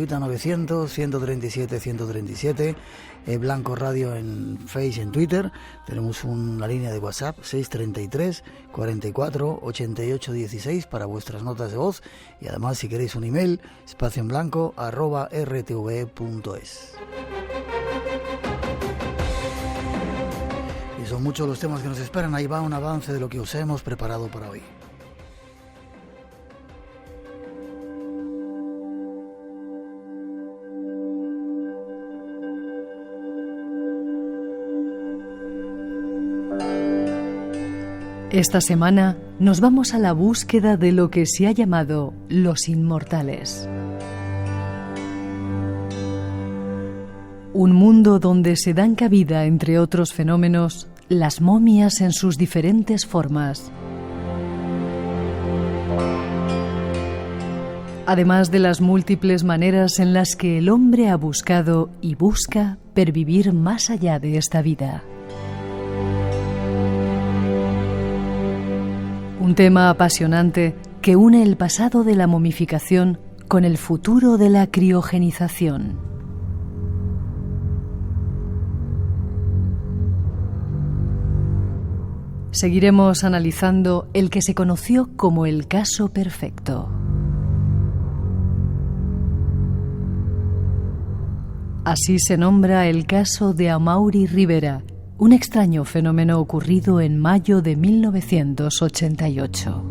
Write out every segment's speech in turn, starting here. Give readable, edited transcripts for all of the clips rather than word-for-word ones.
900 137 137, Blanco Radio en Face, en Twitter. Tenemos una línea de WhatsApp 633 44 88 16 para vuestras notas de voz, y además si queréis un email, espacioenblanco@rtv.es. Y son muchos los temas que nos esperan. Ahí va un avance de lo que os hemos preparado para hoy. Esta semana nos vamos a la búsqueda de lo que se ha llamado los inmortales. Un mundo donde se dan cabida, entre otros fenómenos, las momias en sus diferentes formas. Además de las múltiples maneras en las que el hombre ha buscado y busca pervivir más allá de esta vida. Un tema apasionante que une el pasado de la momificación con el futuro de la criogenización. Seguiremos analizando el que se conoció como el caso perfecto. Así se nombra el caso de Amaury Rivera, un extraño fenómeno ocurrido en mayo de 1988.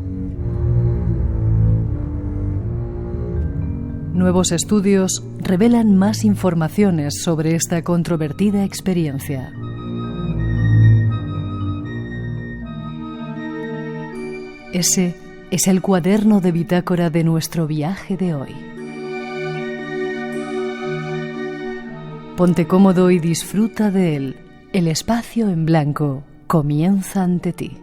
Nuevos estudios revelan más informaciones sobre esta controvertida experiencia. Ese es el cuaderno de bitácora de nuestro viaje de hoy. Ponte cómodo y disfruta de él. El espacio en blanco comienza ante ti.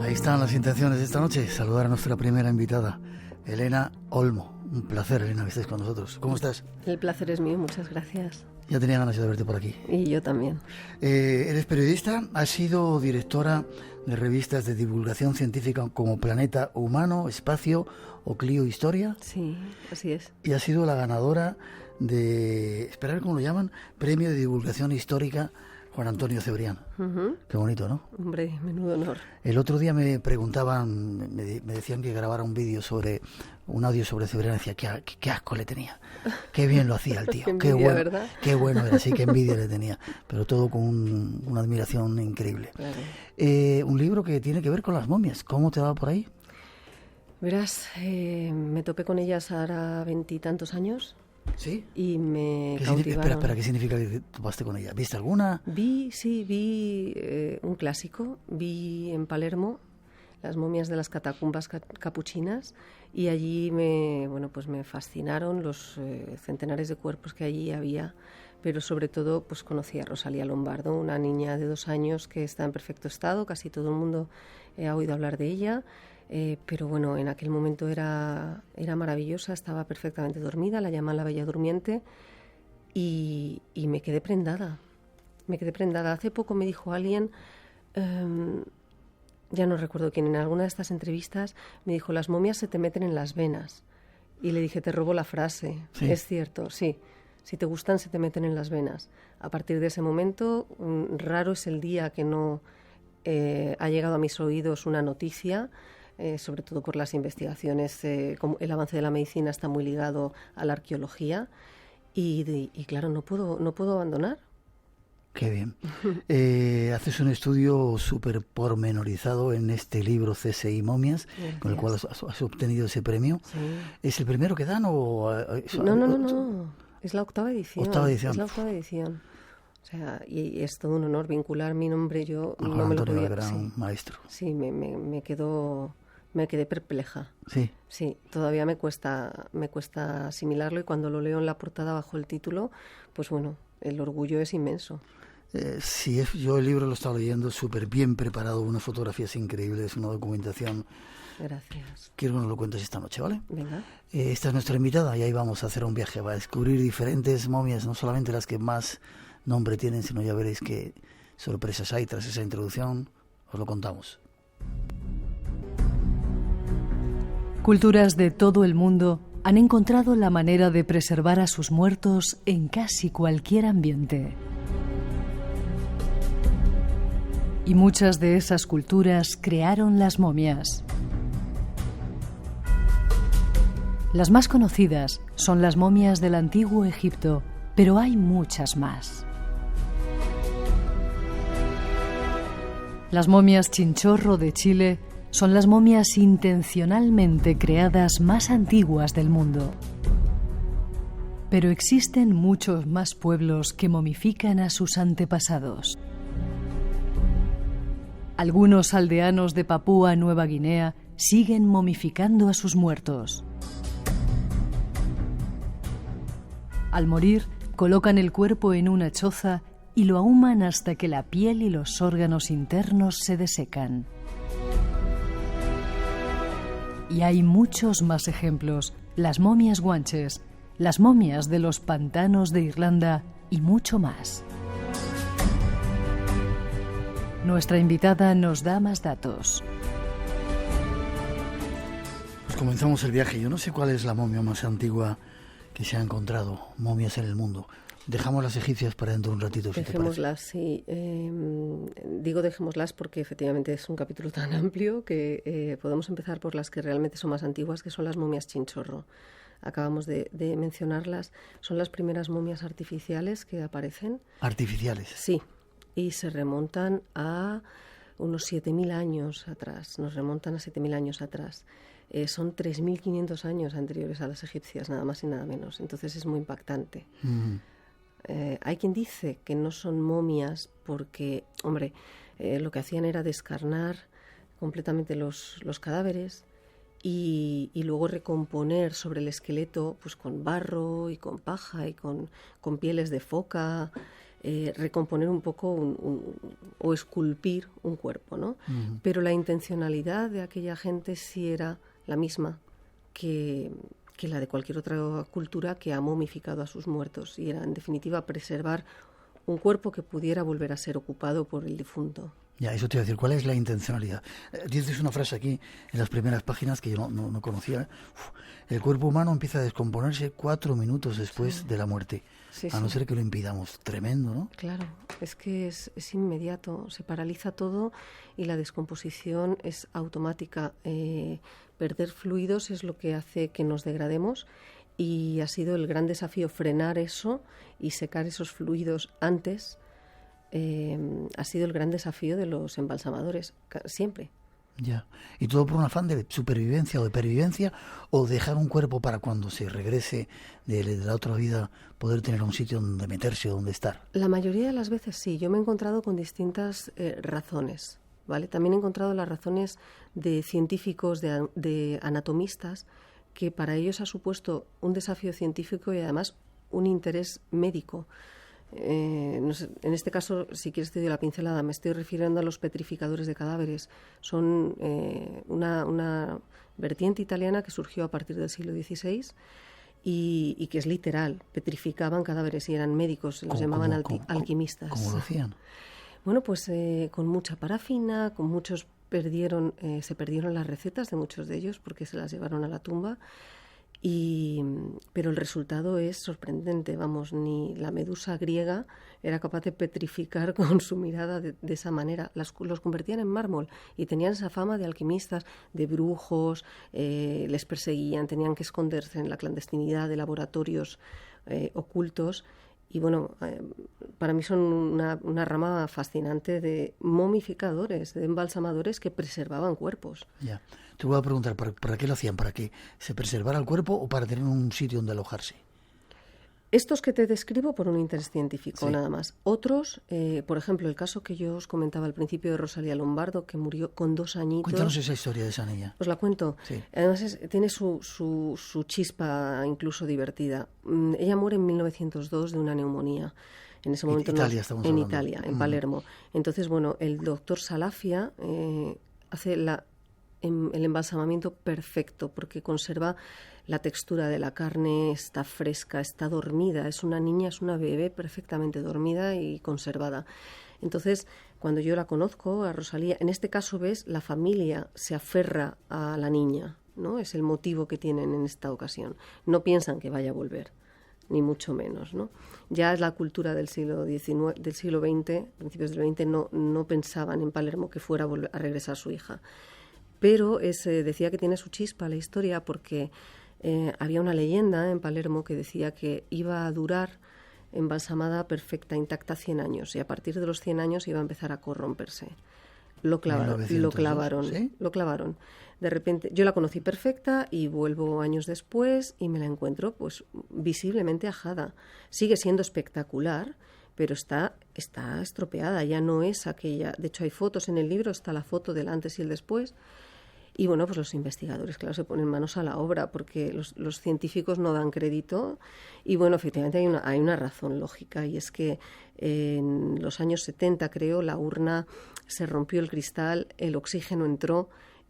Ahí están las intenciones de esta noche. Saludar a nuestra primera invitada, Elena Olmo. Un placer, Elena, que estés con nosotros. ¿Cómo estás? El placer es mío, muchas gracias. Ya tenía ganas de verte por aquí. Y yo también. Eres periodista, has sido directora de revistas de divulgación científica como Planeta Humano, Espacio o Clio Historia. Sí, así es. Y has sido la ganadora de, esperar cómo lo llaman, Premio de Divulgación Histórica Juan Antonio Cebrián. Uh-huh. Qué bonito, ¿no? Hombre, menudo honor. El otro día me preguntaban, me decían que grabara un audio sobre Cebrián. Decía, qué asco le tenía. Qué bien lo hacía el tío. Qué envidia, bueno, ¿verdad? Qué bueno era, sí, qué envidia le tenía. Pero todo con una admiración increíble. Claro. Un libro que tiene que ver con las momias. ¿Cómo te va por ahí? Verás, me topé con ellas ahora 20 y tantos años. ¿Sí? Y me cautivaron. Espera, ¿qué significa que topaste con ella? ¿Viste alguna? Vi un clásico. Vi en Palermo las momias de las catacumbas capuchinas, y allí me fascinaron los centenares de cuerpos que allí había, pero sobre todo pues conocí a Rosalía Lombardo, una niña de 2 años que está en perfecto estado. Casi todo el mundo ha oído hablar de ella. Pero bueno, en aquel momento era maravillosa, estaba perfectamente dormida, la llaman la Bella Durmiente, y me quedé prendada. Hace poco me dijo alguien, ya no recuerdo quién, en alguna de estas entrevistas me dijo, las momias se te meten en las venas. Y le dije, te robo la frase. ¿Sí? Es cierto, sí. Si te gustan, se te meten en las venas. A partir de ese momento, raro es el día que no ha llegado a mis oídos una noticia, sobre todo por las investigaciones, como el avance de la medicina está muy ligado a la arqueología, y claro, no puedo abandonar. Qué bien. Haces un estudio súper pormenorizado en este libro CSI Momias. Gracias. Con el cual has obtenido ese premio. Sí. ¿Es el primero que dan o...? No. Es la octava edición. Es la octava edición. O sea, y es todo un honor vincular mi nombre. Yo no me lo podía... gran maestro. Sí, me quedé perpleja. Sí. Sí, todavía me cuesta asimilarlo, y cuando lo leo en la portada bajo el título, pues bueno, el orgullo es inmenso. Yo el libro lo he estado leyendo, súper bien preparado, unas fotografías increíbles, una documentación. Gracias. Quiero que nos lo cuentes esta noche, ¿vale? Venga. Esta es nuestra invitada y ahí vamos a hacer un viaje, va a descubrir diferentes momias, no solamente las que más nombre tienen, sino ya veréis que sorpresas hay tras esa introducción, os lo contamos. Culturas de todo el mundo han encontrado la manera de preservar a sus muertos en casi cualquier ambiente. Y muchas de esas culturas crearon las momias. Las más conocidas son las momias del antiguo Egipto, pero hay muchas más. Las momias Chinchorro de Chile son las momias intencionalmente creadas más antiguas del mundo. Pero existen muchos más pueblos que momifican a sus antepasados. Algunos aldeanos de Papúa Nueva Guinea siguen momificando a sus muertos. Al morir, colocan el cuerpo en una choza y lo ahuman hasta que la piel y los órganos internos se desecan. Y hay muchos más ejemplos: las momias guanches, las momias de los pantanos de Irlanda y mucho más. Nuestra invitada nos da más datos. Pues comenzamos el viaje. Yo no sé cuál es la momia más antigua que se ha encontrado, momias en el mundo. Dejamos las egipcias para dentro de un ratito, si dejémoslas, sí. Digo dejémoslas porque efectivamente es un capítulo tan amplio que podemos empezar por las que realmente son más antiguas, que son las momias Chinchorro. Acabamos de mencionarlas. Son las primeras momias artificiales que aparecen. ¿Artificiales? Sí, y se remontan a unos 7.000 años atrás. Nos remontan a 7.000 años atrás. Son 3.500 años anteriores a las egipcias, nada más y nada menos. Entonces es muy impactante. Hay quien dice que no son momias porque, lo que hacían era descarnar completamente los cadáveres y luego recomponer sobre el esqueleto pues con barro y con paja y con pieles de foca, recomponer un poco o esculpir un cuerpo, ¿no? Pero la intencionalidad de aquella gente sí era la misma que la de cualquier otra cultura que ha momificado a sus muertos, y era en definitiva preservar un cuerpo que pudiera volver a ser ocupado por el difunto. Ya, eso te iba a decir, ¿cuál es la intencionalidad? Dices una frase aquí en las primeras páginas que yo no conocía. El cuerpo humano empieza a descomponerse 4 minutos después de la muerte, a no ser que lo impidamos. Tremendo, ¿no? Claro, es que es inmediato, se paraliza todo y la descomposición es automática. Perder fluidos es lo que hace que nos degrademos, y ha sido el gran desafío frenar eso y secar esos fluidos antes. Ha sido el gran desafío de los embalsamadores, siempre. Ya. ¿Y todo por un afán de supervivencia o de pervivencia, o dejar un cuerpo para cuando se regrese de la otra vida poder tener un sitio donde meterse o donde estar? La mayoría de las veces sí. Yo me he encontrado con distintas razones, ¿vale? También he encontrado las razones de científicos, de anatomistas, que para ellos ha supuesto un desafío científico y además un interés médico. No sé, en este caso, si quieres te doy la pincelada, me estoy refiriendo a los petrificadores de cadáveres. Son una vertiente italiana que surgió a partir del siglo XVI y que es literal, petrificaban cadáveres y eran médicos, los llamaban alquimistas. ¿Cómo lo hacían? Bueno, pues con mucha parafina, con muchos se perdieron las recetas de muchos de ellos porque se las llevaron a la tumba. Pero el resultado es sorprendente, ni la medusa griega era capaz de petrificar con su mirada de esa manera. Los convertían en mármol y tenían esa fama de alquimistas, de brujos, les perseguían, tenían que esconderse en la clandestinidad de laboratorios ocultos. Y para mí son una rama fascinante de momificadores, de embalsamadores que preservaban cuerpos. Ya. Te voy a preguntar, ¿para qué lo hacían? ¿Para que se preservara el cuerpo o para tener un sitio donde alojarse? Estos que te describo por un interés científico, sí, nada más. Otros, por ejemplo, el caso que yo os comentaba al principio de Rosalía Lombardo, que murió con 2 añitos. Cuéntanos esa historia de esa niña. Os la cuento. Sí. Además tiene su chispa incluso divertida. Ella muere en 1902 de una neumonía. En ese momento Italia, estamos hablando. Italia, en Palermo. Entonces, el doctor Salafia hace el embalsamamiento perfecto, porque conserva la textura de la carne, está fresca, está dormida. Es una niña, es una bebé perfectamente dormida y conservada. Entonces, cuando yo la conozco, a Rosalía, en este caso, ves, la familia se aferra a la niña, ¿no? Es el motivo que tienen en esta ocasión. No piensan que vaya a volver, ni mucho menos, ¿no? Ya es la cultura del siglo XIX, del siglo XX, principios del XX, no pensaban en Palermo que fuera a regresar su hija. Pero decía que tiene su chispa la historia porque había una leyenda en Palermo que decía que iba a durar embalsamada, perfecta, intacta, 100 años, y a partir de los 100 años iba a empezar a corromperse. Lo clavaron. ¿Sí? Lo clavaron. De repente, yo la conocí perfecta y vuelvo años después y me la encuentro pues visiblemente ajada. Sigue siendo espectacular, pero está estropeada, ya no es aquella. De hecho, hay fotos en el libro, está la foto del antes y el después. Y bueno, pues los investigadores, claro, se ponen manos a la obra porque los científicos no dan crédito. Y bueno, efectivamente hay una razón lógica, y es que en los años 70, creo, la urna se rompió el cristal, el oxígeno entró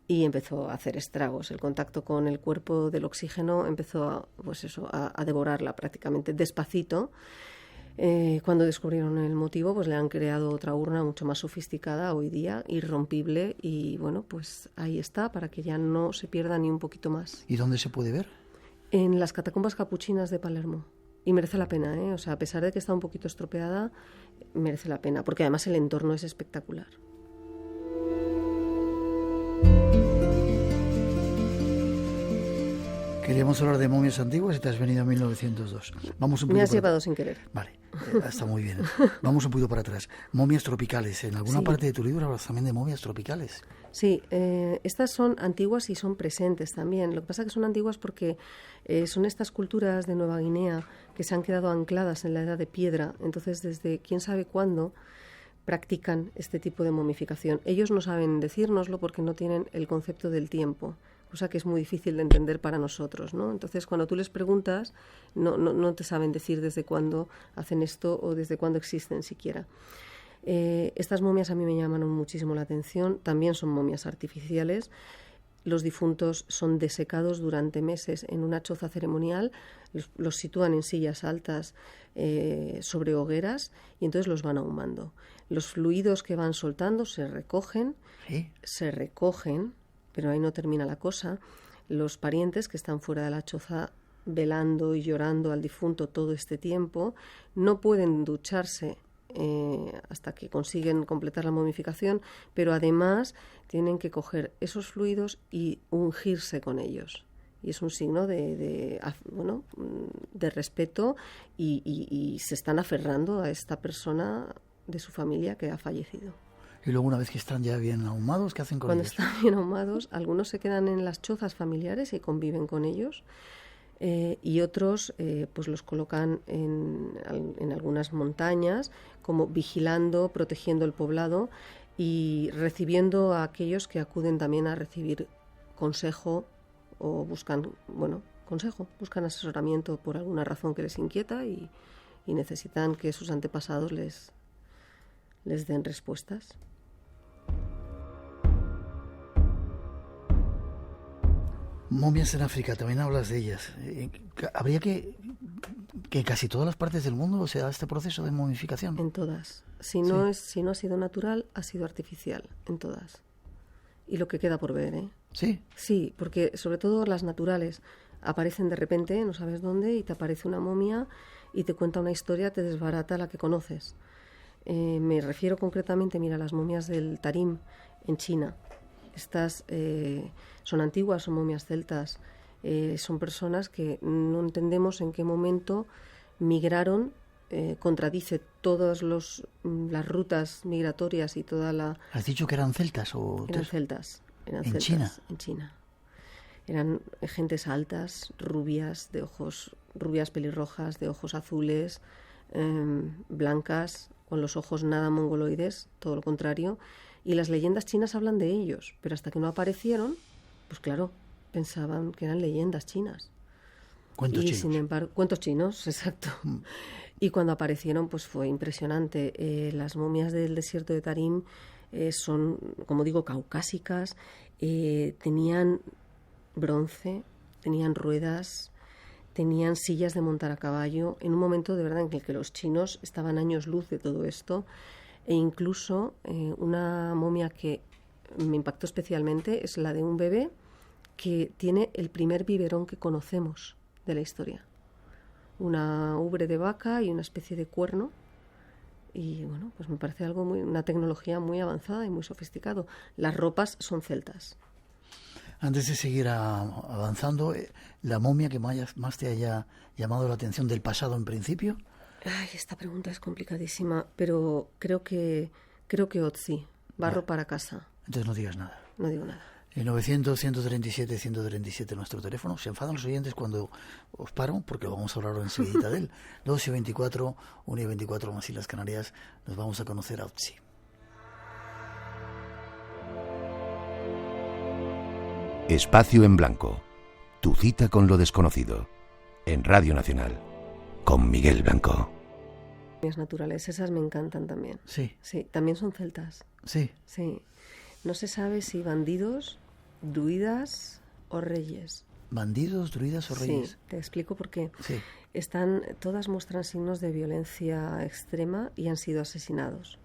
y empezó a hacer estragos. El contacto con el cuerpo del oxígeno empezó a devorarla prácticamente despacito. Cuando descubrieron el motivo, pues le han creado otra urna mucho más sofisticada hoy día, irrompible, y bueno, pues ahí está, para que ya no se pierda ni un poquito más. ¿Y dónde se puede ver? En las catacumbas capuchinas de Palermo. Y merece la pena, ¿eh? O sea, a pesar de que está un poquito estropeada, merece la pena, porque además el entorno es espectacular. Queríamos hablar de momias antiguas y te has venido a 1902. Me has llevado sin querer. Vale, está muy bien. Vamos un poquito para atrás. Momias tropicales. En alguna parte de tu libro hablas también de momias tropicales. Sí, estas son antiguas y son presentes también. Lo que pasa es que son antiguas porque son estas culturas de Nueva Guinea que se han quedado ancladas en la edad de piedra. Entonces, desde quién sabe cuándo practican este tipo de momificación. Ellos no saben decírnoslo porque no tienen el concepto del tiempo, cosa que es muy difícil de entender para nosotros, ¿no? Entonces, cuando tú les preguntas, no te saben decir desde cuándo hacen esto o desde cuándo existen siquiera. Estas momias a mí me llaman muchísimo la atención. También son momias artificiales. Los difuntos son desecados durante meses en una choza ceremonial, los sitúan en sillas altas sobre hogueras y entonces los van ahumando. Los fluidos que van soltando se recogen, pero ahí no termina la cosa. Los parientes que están fuera de la choza velando y llorando al difunto todo este tiempo no pueden ducharse hasta que consiguen completar la momificación, pero además tienen que coger esos fluidos y ungirse con ellos. Y es un signo de respeto y se están aferrando a esta persona de su familia que ha fallecido. Y luego, una vez que están ya bien ahumados, ¿qué hacen con ellos? Cuando están bien ahumados, algunos se quedan en las chozas familiares y conviven con ellos. Y otros pues los colocan en algunas montañas, como vigilando, protegiendo el poblado y recibiendo a aquellos que acuden también a recibir consejo o buscan asesoramiento por alguna razón que les inquieta y necesitan que sus antepasados les den respuestas. Momias en África, también hablas de ellas. ¿Habría que en casi todas las partes del mundo se da este proceso de momificación? En todas. Si no ha sido natural, ha sido artificial. En todas. Y lo que queda por ver, ¿eh? ¿Sí? Sí, porque sobre todo las naturales aparecen de repente, no sabes dónde, y te aparece una momia y te cuenta una historia, te desbarata la que conoces. Me refiero concretamente, a las momias del Tarim en China. Estas son antiguas, son momias celtas, son personas que no entendemos en qué momento migraron, contradice todas las rutas migratorias y toda la... ¿Has dicho que eran celtas? Eran celtas. ¿En China? En China. Eran gentes altas, rubias pelirrojas, de ojos azules, blancas, con los ojos nada mongoloides, todo lo contrario. Y las leyendas chinas hablan de ellos, pero hasta que no aparecieron, pues claro, pensaban que eran leyendas chinas. Cuentos chinos. Sin embargo, cuentos chinos, exacto. Y cuando aparecieron, pues fue impresionante. Las momias del desierto de Tarim son, como digo, caucásicas, tenían bronce, tenían ruedas, tenían sillas de montar a caballo, en un momento de verdad en el que los chinos estaban años luz de todo esto. E incluso una momia que me impactó especialmente es la de un bebé que tiene el primer biberón que conocemos de la historia. Una ubre de vaca y una especie de cuerno. Y bueno, pues me parece una tecnología muy avanzada y muy sofisticado. Las ropas son celtas. Antes de seguir avanzando, la momia que más te haya llamado la atención del pasado en principio. Ay, esta pregunta es complicadísima, pero creo que Otzi, barro para casa. Entonces no digas nada. No digo nada. El 900-137-137 nuestro teléfono. Se enfadan los oyentes cuando os paro, porque vamos a hablar enseguida de él. 2:24, 1:24 en las Islas Canarias. Nos vamos a conocer a Otzi. Espacio en Blanco. Tu cita con lo desconocido. En Radio Nacional. Con Miguel Blanco. Las naturales, esas me encantan también. Sí. Sí, también son celtas. Sí. Sí. No se sabe si bandidos, druidas o reyes. ¿Bandidos, druidas o reyes? Sí, te explico por qué. Sí. Todas muestran signos de violencia extrema y han sido asesinados.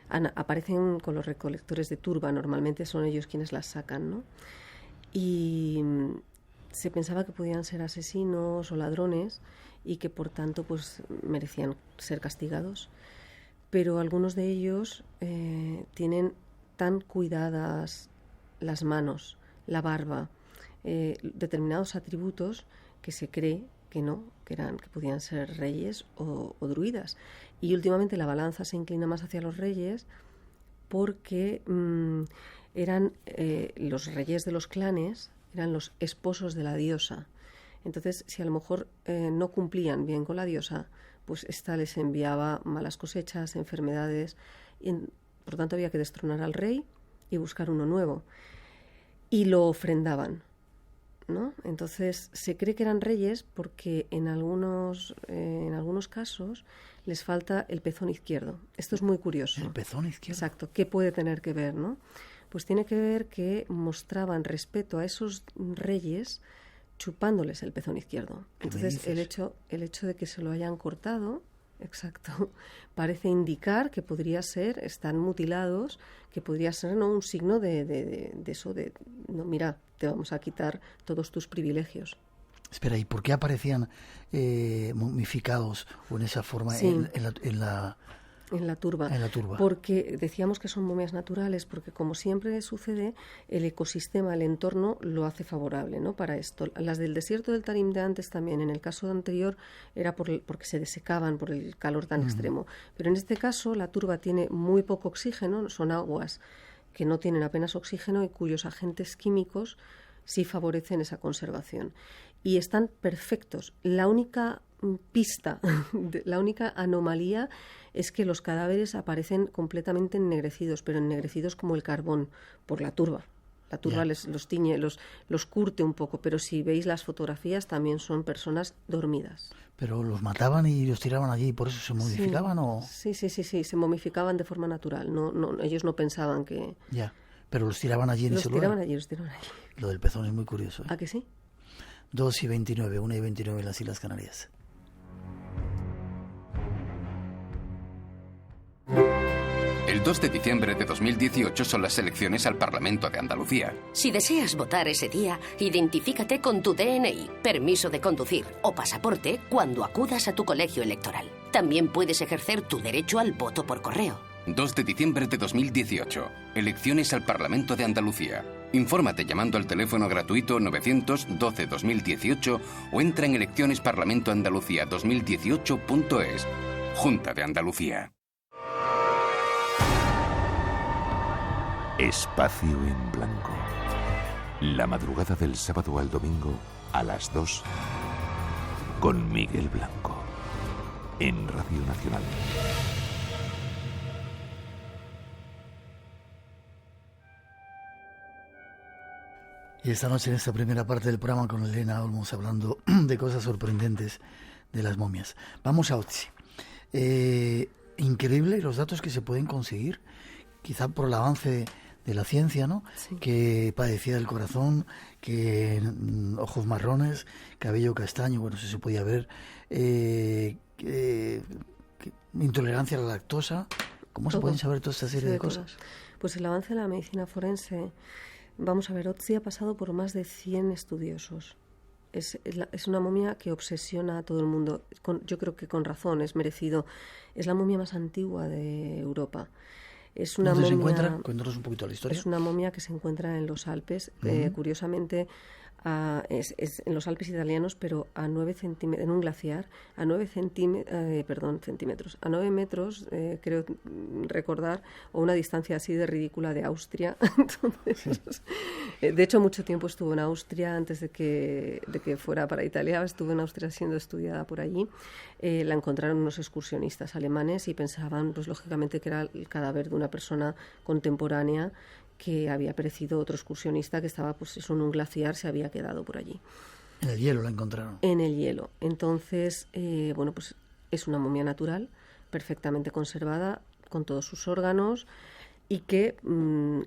Aparecen con los recolectores de turba, normalmente son ellos quienes las sacan, ¿no? Y se pensaba que podían ser asesinos o ladrones y que por tanto pues merecían ser castigados. Pero algunos de ellos tienen tan cuidadas las manos, la barba, determinados atributos que se cree que podían ser reyes o druidas. Y últimamente la balanza se inclina más hacia los reyes porque eran los reyes de los clanes, eran los esposos de la diosa. Entonces, si a lo mejor no cumplían bien con la diosa, pues ésta les enviaba malas cosechas, enfermedades, y por tanto había que destronar al rey y buscar uno nuevo. Y lo ofrendaban, ¿no? Entonces, se cree que eran reyes porque en algunos casos les falta el pezón izquierdo. Esto es muy curioso. ¿El pezón izquierdo? Exacto. ¿Qué puede tener que ver, no? Pues tiene que ver que mostraban respeto a esos reyes chupándoles el pezón izquierdo. Entonces, el hecho de que se lo hayan cortado, exacto, parece indicar que podría ser, están mutilados, que podría ser, ¿no?, un signo de eso, no, mira, te vamos a quitar todos tus privilegios. Espera, ¿y por qué aparecían momificados o en esa forma sí. En la turba. Porque decíamos que son momias naturales, porque como siempre sucede, el ecosistema, el entorno lo hace favorable, ¿no?, para esto. Las del desierto del Tarim de antes también, en el caso anterior era porque se desecaban por el calor tan extremo. Pero en este caso la turba tiene muy poco oxígeno, son aguas que no tienen apenas oxígeno y cuyos agentes químicos sí favorecen esa conservación. Y están perfectos. La única pista, la única anomalía es que los cadáveres aparecen completamente ennegrecidos, pero ennegrecidos como el carbón, por la turba. La turba los tiñe, los curte un poco, pero si veis las fotografías también son personas dormidas. ¿Pero los mataban y los tiraban allí y por eso se momificaban? Sí, se momificaban de forma natural. No, ellos no pensaban que... Ya, pero los tiraban allí en ese lugar. Los tiraban allí. Lo del pezón es muy curioso, ¿eh? ¿A que sí? 2:29, 1:29 en las Islas Canarias. El 2 de diciembre de 2018 son las elecciones al Parlamento de Andalucía. Si deseas votar ese día, identifícate con tu DNI, permiso de conducir o pasaporte cuando acudas a tu colegio electoral. También puedes ejercer tu derecho al voto por correo. 2 de diciembre de 2018. Elecciones al Parlamento de Andalucía. Infórmate llamando al teléfono gratuito 912-2018 o entra en eleccionesparlamentoandalucía2018.es. Junta de Andalucía. Espacio en Blanco. La madrugada del sábado al domingo a las 2 con Miguel Blanco en Radio Nacional. Y esta noche en esta primera parte del programa con Elena Olmos hablando de cosas sorprendentes de las momias. Vamos a Otzi. Increíble los datos que se pueden conseguir, quizá por el avance de la ciencia, ¿no? Sí. Que padecía del corazón, que ojos marrones, cabello castaño, bueno, eso se podía ver, intolerancia a la lactosa, ¿Cómo se pueden saber toda esta serie de cosas? Pues el avance de la medicina forense, vamos a ver, Ötzi ha pasado por más de 100 estudiosos. Es una momia que obsesiona a todo el mundo. Yo creo que con razón, es merecido. Es la momia más antigua de Europa. Es una ¿Dónde momia, se encuentra? Cuéntanos un poquito la historia. Es una momia que se encuentra en los Alpes, curiosamente, es en los Alpes italianos, pero a 9 centímetros, en un glaciar, a 9 centímetros, a 9 metros, creo recordar, o una distancia así de ridícula de Austria. Entonces, de hecho, mucho tiempo estuvo en Austria antes de que fuera para Italia. Estuvo en Austria siendo estudiada por allí. La encontraron unos excursionistas alemanes y pensaban, pues lógicamente, que era el cadáver de una persona contemporánea que había perecido otro excursionista que estaba pues eso, en un glaciar, se había quedado por allí. En el hielo la encontraron. En el hielo. Entonces, bueno, pues es una momia natural, perfectamente conservada, con todos sus órganos, y que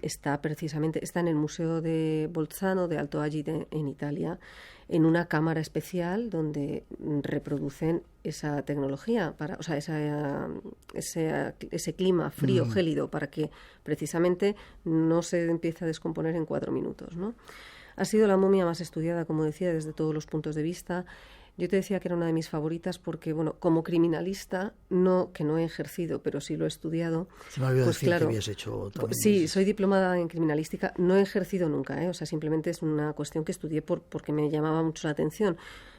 está en el Museo de Bolzano de Alto Adige en Italia, en una cámara especial donde reproducen esa tecnología, ese clima frío, gélido, para que precisamente no se empiece a descomponer en 4 minutos, ¿no? Ha sido la momia más estudiada, como decía, desde todos los puntos de vista. Yo te decía que era una de mis favoritas porque, bueno, como criminalista, que no he ejercido, pero sí lo he estudiado. Se me olvidó pues decir claro, que habías hecho también. Sí, soy diplomada en criminalística, no he ejercido nunca, o sea, simplemente es una cuestión que estudié porque me llamaba mucho la atención.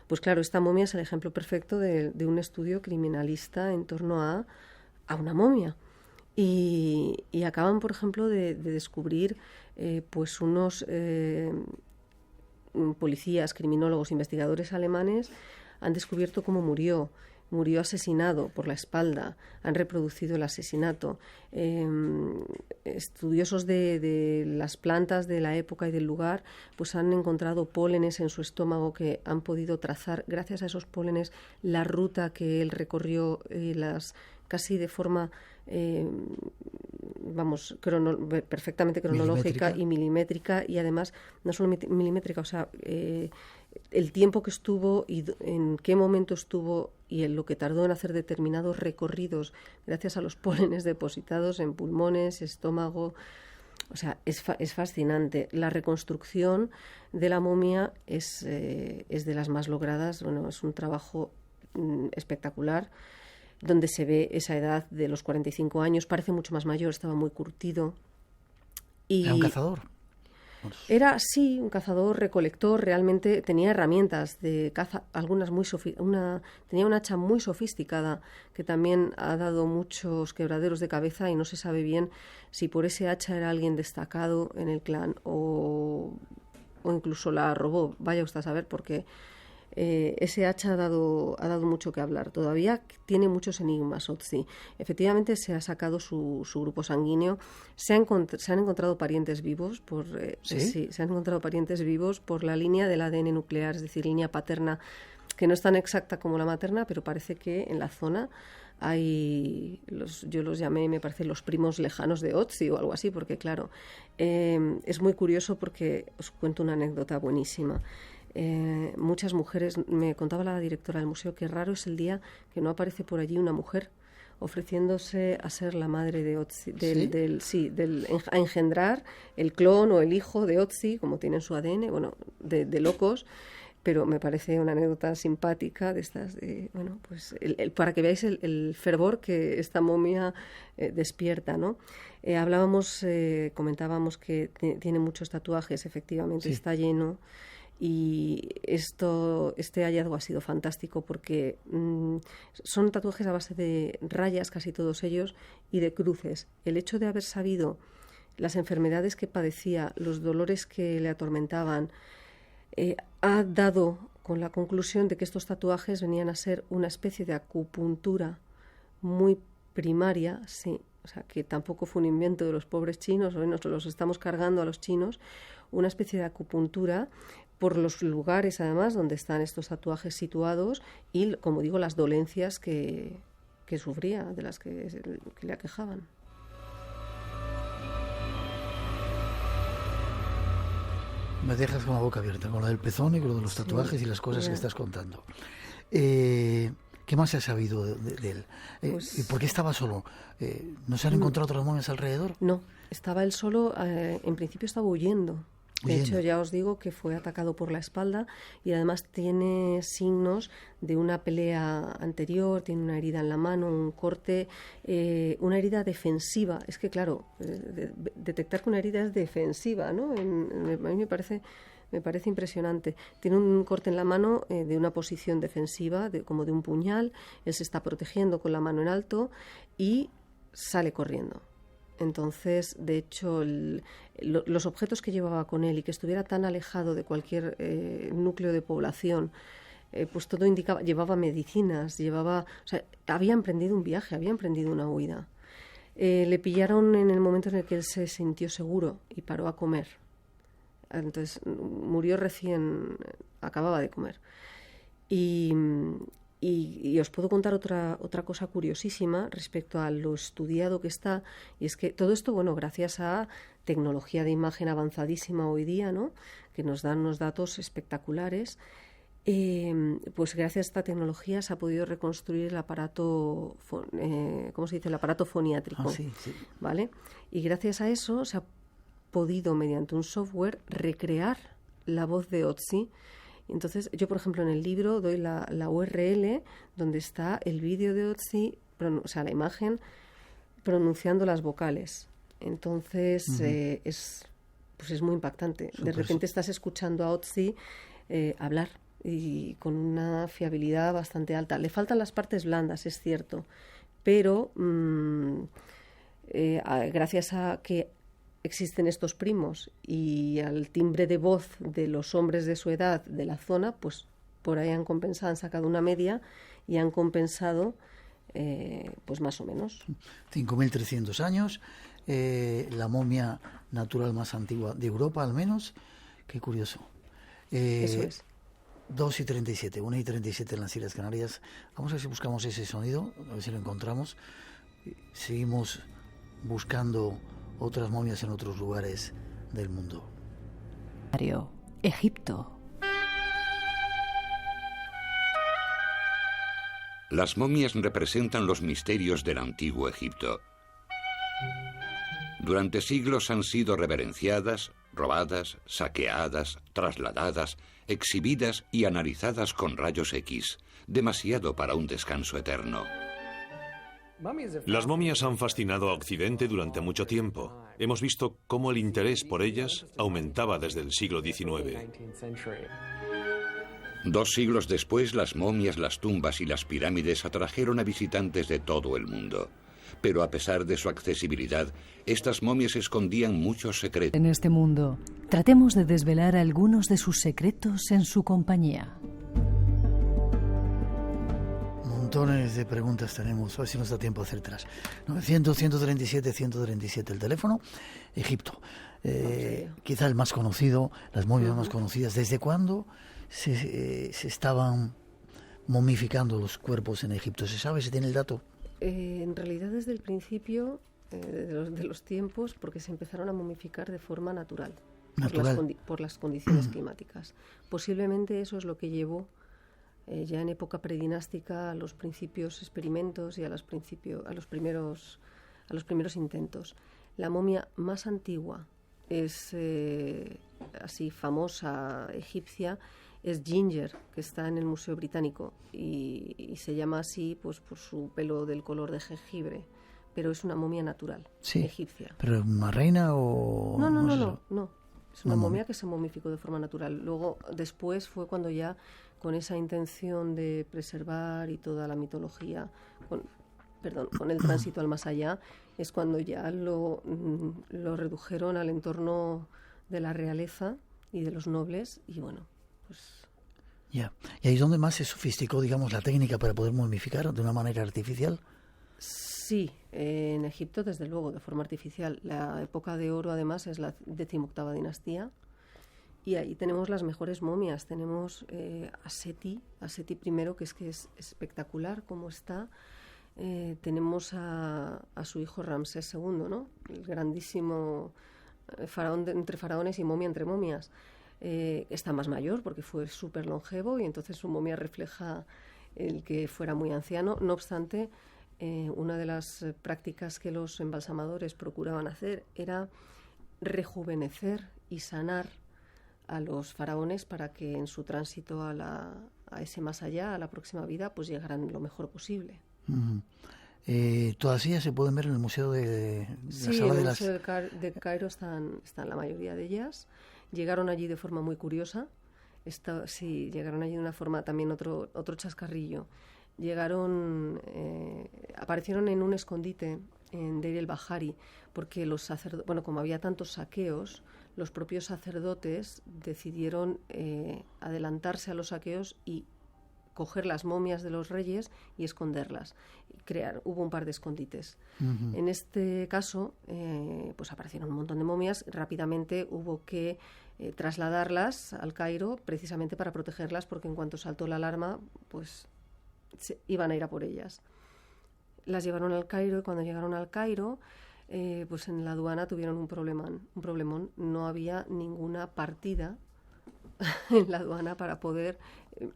Pues claro, esta momia es el ejemplo perfecto de un estudio criminalista en torno a una momia. Y acaban, por ejemplo, de descubrir pues unos policías, criminólogos, investigadores alemanes han descubierto cómo murió asesinado por la espalda, han reproducido el asesinato. Estudiosos de las plantas de la época y del lugar pues han encontrado pólenes en su estómago que han podido trazar, gracias a esos pólenes, la ruta que él recorrió, casi de forma perfectamente cronológica y milimétrica, y además no solo milimétrica, o sea, el tiempo que estuvo y en qué momento estuvo y en lo que tardó en hacer determinados recorridos gracias a los pólenes depositados en pulmones, estómago. O sea, es fascinante. La reconstrucción de la momia es de las más logradas. Bueno, es un trabajo espectacular, donde se ve esa edad de los 45 años, parece mucho más mayor, estaba muy curtido. ¿Era un cazador? Era, sí, un cazador, recolector, realmente tenía herramientas de caza, algunas tenía un hacha muy sofisticada que también ha dado muchos quebraderos de cabeza y no se sabe bien si por ese hacha era alguien destacado en el clan o incluso la robó, vaya usted a saber, porque ese hacha ha dado mucho que hablar. Todavía tiene muchos enigmas, Ötzi. Efectivamente se ha sacado su grupo sanguíneo. Se han encontrado parientes vivos se han encontrado parientes vivos por la línea del ADN nuclear, es decir, línea paterna, que no es tan exacta como la materna, pero parece que en la zona hay, yo los llamé, me parece, los primos lejanos de Ötzi o algo así, porque claro, es muy curioso porque os cuento una anécdota buenísima. Muchas mujeres, me contaba la directora del museo, que raro es el día que no aparece por allí una mujer ofreciéndose a ser la madre de Ötzi, a engendrar el clon o el hijo de Ötzi, como tienen su ADN, bueno, de locos. Pero me parece una anécdota simpática de estas, bueno, pues para que veáis el fervor que esta momia despierta, ¿no? Comentábamos que tiene muchos tatuajes, efectivamente, está lleno. Y este hallazgo ha sido fantástico porque son tatuajes a base de rayas, casi todos ellos, y de cruces. El hecho de haber sabido las enfermedades que padecía, los dolores que le atormentaban, ha dado con la conclusión de que estos tatuajes venían a ser una especie de acupuntura muy primaria, sí, o sea, que tampoco fue un invento de los pobres chinos, hoy nos los estamos cargando a los chinos, una especie de acupuntura por los lugares, además, donde están estos tatuajes situados y, como digo, las dolencias que sufría, de las que le aquejaban. Me dejas con la boca abierta, con lo del pezón y con lo de los tatuajes y las cosas que estás contando. ¿Qué más se ha sabido de él? ¿Y por qué estaba solo? ¿No se han encontrado otras momias alrededor? No, estaba él solo, en principio estaba huyendo. De hecho, ya os digo que fue atacado por la espalda y además tiene signos de una pelea anterior, tiene una herida en la mano, un corte, una herida defensiva. Es que, claro, detectar que una herida es defensiva, ¿no? A mí me parece impresionante. Tiene un corte en la mano de una posición defensiva, como de un puñal. Él se está protegiendo con la mano en alto y sale corriendo. Entonces, de hecho, los objetos que llevaba con él y que estuviera tan alejado de cualquier núcleo de población, pues todo indicaba, llevaba medicinas, había emprendido un viaje, había emprendido una huida. Le pillaron en el momento en el que él se sintió seguro y paró a comer. Entonces, murió acababa de comer. Y os puedo contar otra cosa curiosísima respecto a lo estudiado que está, y es que todo esto, bueno, gracias a tecnología de imagen avanzadísima hoy día, ¿no?, que nos dan unos datos espectaculares, pues gracias a esta tecnología se ha podido reconstruir el aparato, ¿cómo se dice?, el aparato foniátrico, sí. ¿vale? Y gracias a eso se ha podido, mediante un software, recrear la voz de Ötzi. Entonces, yo, por ejemplo, en el libro doy la URL donde está el vídeo de Ötzi, la imagen, pronunciando las vocales. Entonces, es muy impactante. De repente estás escuchando a Ötzi hablar y con una fiabilidad bastante alta. Le faltan las partes blandas, es cierto, pero gracias a que existen estos primos y al timbre de voz de los hombres de su edad de la zona, pues por ahí han sacado una media y han compensado pues más o menos. 5.300 años, la momia natural más antigua de Europa, al menos. Qué curioso. Eso es. 2:37, 1:37 en las Islas Canarias. Vamos a ver si buscamos ese sonido, a ver si lo encontramos. Seguimos buscando otras momias en otros lugares del mundo. Egipto. Las momias representan los misterios del antiguo Egipto. Durante siglos han sido reverenciadas, robadas, saqueadas, trasladadas, exhibidas y analizadas con rayos X, demasiado para un descanso eterno. Las momias han fascinado a Occidente durante mucho tiempo. Hemos visto cómo el interés por ellas aumentaba desde el siglo XIX. 2 siglos después, las momias, las tumbas y las pirámides atrajeron a visitantes de todo el mundo. Pero a pesar de su accesibilidad, estas momias escondían muchos secretos. En este mundo, tratemos de desvelar algunos de sus secretos en su compañía. Montones de preguntas tenemos, a ver si nos da tiempo a hacértelas. 900-137-137 el teléfono. Egipto, quizá el más conocido, las momias más conocidas. ¿Desde cuándo se estaban momificando los cuerpos en Egipto? ¿Se sabe? ¿Se tiene el dato? En realidad desde el principio de los tiempos, porque se empezaron a momificar de forma natural. Por las condiciones climáticas. Posiblemente eso es lo que llevó ya en época predinástica a los principios experimentos y a los primeros intentos. La momia más antigua es así famosa egipcia, es Ginger, que está en el Museo Británico y se llama así pues por su pelo del color de jengibre, pero es una momia natural, egipcia. ¿Pero una reina o...? No. Es una momia que se momificó de forma natural. Luego, después fue cuando ya, con esa intención de preservar y toda la mitología, con el tránsito al más allá, es cuando ya lo redujeron al entorno de la realeza y de los nobles, y bueno, pues... Ya. ¿Y ahí es donde más se sofisticó, digamos, la técnica para poder momificar de una manera artificial? Sí, en Egipto, desde luego, de forma artificial. La época de oro, además, es la 18ª dinastía. Y ahí tenemos las mejores momias. Tenemos a Seti I, que es espectacular como está. Tenemos a su hijo Ramsés II, ¿no? El grandísimo faraón entre faraones y momia entre momias. Está más mayor porque fue súper longevo y entonces su momia refleja el que fuera muy anciano. No obstante, una de las prácticas que los embalsamadores procuraban hacer era rejuvenecer y sanar a los faraones para que en su tránsito a ese más allá, a la próxima vida, pues llegaran lo mejor posible. Todas ellas se pueden ver en el Museo de la Sí, Sala en de el las... Museo de Cairo están la mayoría de ellas. Llegaron allí de forma muy curiosa. Sí, llegaron allí de una forma, también otro chascarrillo. Aparecieron en un escondite en Deir el-Bahari, porque los sacerdotes, bueno, como había tantos saqueos, los propios sacerdotes decidieron adelantarse a los saqueos y coger las momias de los reyes y esconderlas. Hubo un par de escondites. Uh-huh. En este caso, pues aparecieron un montón de momias. Rápidamente hubo que trasladarlas al Cairo, precisamente para protegerlas, porque en cuanto saltó la alarma, pues iban a ir a por ellas. Las llevaron al Cairo y cuando llegaron al Cairo, pues en la aduana tuvieron un problemón. No había ninguna partida en la aduana para poder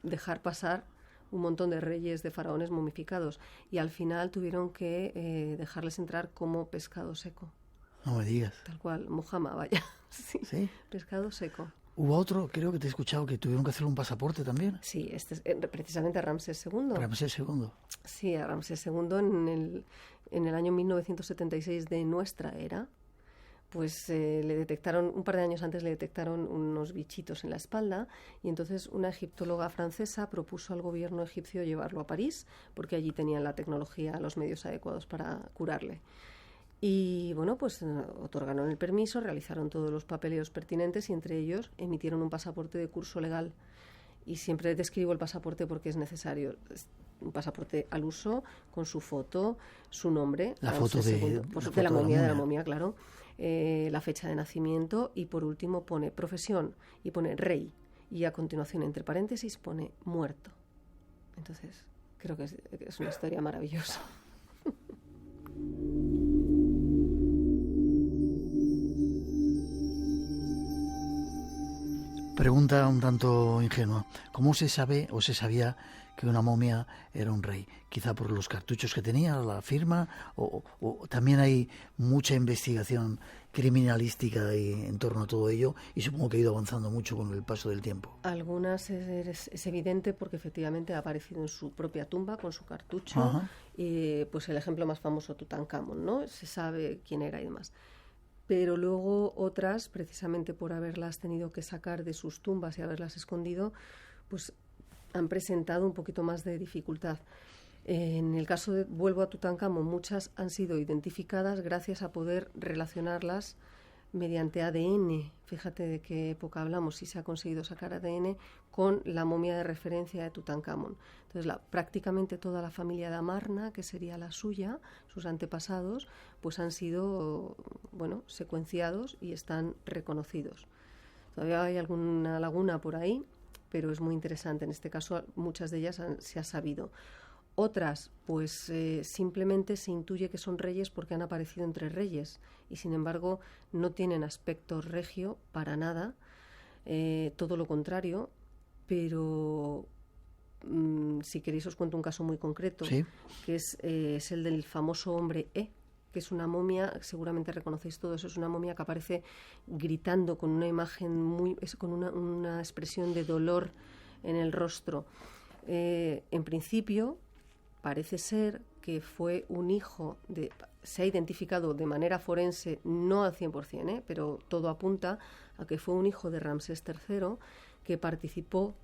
dejar pasar un montón de reyes, de faraones momificados, y al final tuvieron que dejarles entrar como pescado seco. No me digas. Tal cual, mojama, vaya. Sí. Pescado seco. Hubo otro, creo que te he escuchado, que tuvieron que hacer un pasaporte también. Sí, precisamente a Ramsés II. Ramsés II. Sí, a Ramsés II en el año 1976 de nuestra era, pues le detectaron, un par de años antes le detectaron unos bichitos en la espalda, y entonces una egiptóloga francesa propuso al gobierno egipcio llevarlo a París, porque allí tenían la tecnología, los medios adecuados para curarle. Y bueno, pues otorgaron el permiso, realizaron todos los papeleos pertinentes y entre ellos emitieron un pasaporte de curso legal. Y siempre describo el pasaporte porque es necesario. Un pasaporte al uso, con su foto, su nombre. La foto de la momia, claro. La fecha de nacimiento y por último pone profesión y pone rey. Y a continuación, entre paréntesis, pone muerto. Entonces, creo que es una historia maravillosa. Pregunta un tanto ingenua. ¿Cómo se sabe o se sabía que una momia era un rey? Quizá por los cartuchos que tenía, la firma, o también hay mucha investigación criminalística en torno a todo ello, y supongo que ha ido avanzando mucho con el paso del tiempo. Algunas es evidente porque efectivamente ha aparecido en su propia tumba con su cartucho. Ajá. Y pues el ejemplo más famoso, Tutankamón, ¿no? Se sabe quién era y demás. Pero luego otras, precisamente por haberlas tenido que sacar de sus tumbas y haberlas escondido, pues han presentado un poquito más de dificultad. En el caso vuelvo a Tutankamón, muchas han sido identificadas gracias a poder relacionarlas mediante ADN. Fíjate de qué época hablamos, si se ha conseguido sacar ADN con la momia de referencia de Tutankamón. Entonces, prácticamente toda la familia de Amarna, que sería la suya, sus antepasados, pues han sido, secuenciados y están reconocidos. Todavía hay alguna laguna por ahí, pero es muy interesante. En este caso, muchas de ellas se ha sabido. Otras, pues simplemente se intuye que son reyes porque han aparecido entre reyes y, sin embargo, no tienen aspecto regio para nada, todo lo contrario, pero si queréis os cuento un caso muy concreto, ¿sí? Que es el del famoso hombre E, que es una momia, seguramente reconocéis todos, es una momia que aparece gritando con una imagen con una expresión de dolor en el rostro. En principio, parece ser que fue un hijo se ha identificado de manera forense, no al 100%, pero todo apunta a que fue un hijo de Ramsés III que participó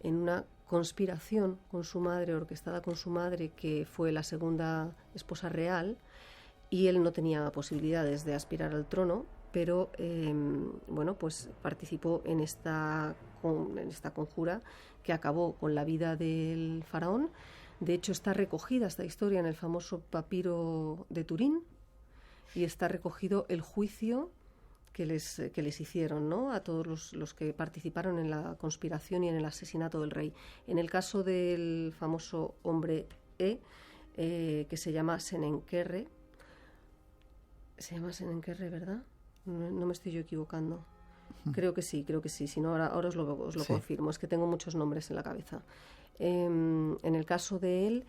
en una conspiración con su madre, orquestada con su madre, que fue la segunda esposa real, y él no tenía posibilidades de aspirar al trono, pero pues participó en esta conjura que acabó con la vida del faraón. De hecho, está recogida esta historia en el famoso papiro de Turín y está recogido el juicio que les hicieron, ¿no?, a todos los que participaron en la conspiración y en el asesinato del rey. En el caso del famoso hombre E, que se llama Senenkerre, ¿verdad? No me estoy yo equivocando. Creo que sí. Si no, ahora os lo confirmo. Es que tengo muchos nombres en la cabeza. En el caso de él,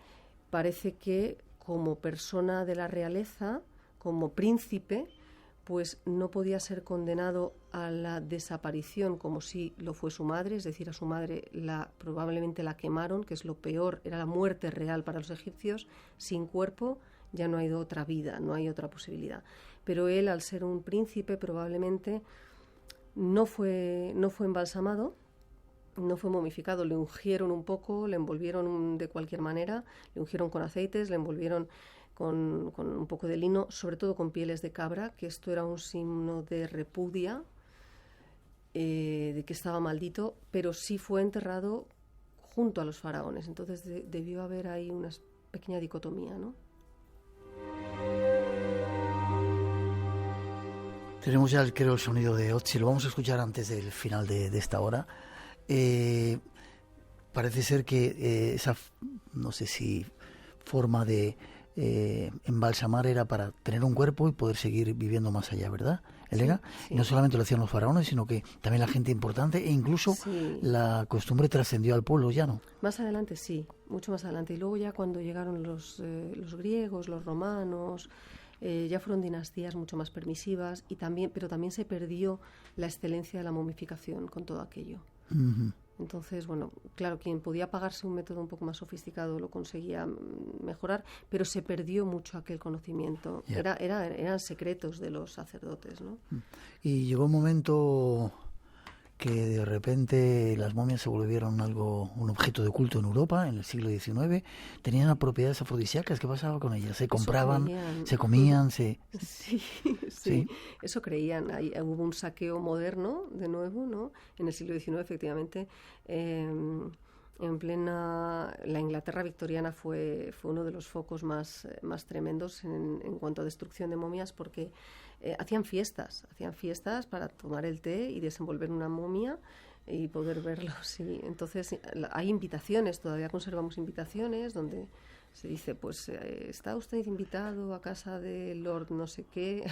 parece que como persona de la realeza, como príncipe, pues no podía ser condenado a la desaparición como si lo fue su madre, es decir, a su madre probablemente la quemaron, que es lo peor, era la muerte real para los egipcios. Sin cuerpo ya no hay otra vida, no hay otra posibilidad. Pero él, al ser un príncipe, probablemente no fue embalsamado, no fue momificado, le ungieron un poco, le envolvieron de cualquier manera, le ungieron con aceites, le envolvieron con un poco de lino, sobre todo con pieles de cabra, que esto era un signo de repudia, de que estaba maldito, pero sí fue enterrado junto a los faraones. Entonces debió haber ahí una pequeña dicotomía, ¿no? Tenemos ya, creo, el sonido de Otzi, lo vamos a escuchar antes del final de esta hora. Parece ser que esa, no sé si forma de embalsamar era para tener un cuerpo y poder seguir viviendo más allá, ¿verdad, Elena? Sí. Y no solamente lo hacían los faraones, sino que también la gente importante, e incluso la costumbre trascendió al pueblo llano. Más adelante sí, mucho más adelante. Y luego ya cuando llegaron los griegos, los romanos, ya fueron dinastías mucho más permisivas, pero también se perdió la excelencia de la momificación con todo aquello. Uh-huh. Entonces, bueno, claro, quien podía pagarse un método un poco más sofisticado lo conseguía mejorar, pero se perdió mucho aquel conocimiento. Yeah. Eran secretos de los sacerdotes, ¿no? Y llegó un momento que de repente las momias se volvieron un objeto de culto en Europa en el siglo XIX. Tenían propiedades afrodisíacas. ¿Qué pasaba con ellas? ¿Se compraban? ¿Se comían? Sí, eso creían. Hubo un saqueo moderno, de nuevo, ¿no? En el siglo XIX, efectivamente. En plena... La Inglaterra victoriana fue uno de los focos más tremendos en cuanto a destrucción de momias, porque hacían fiestas para tomar el té y desenvolver una momia y poder verlo. Sí. Entonces hay invitaciones, todavía conservamos invitaciones donde se dice, pues está usted invitado a casa de Lord no sé qué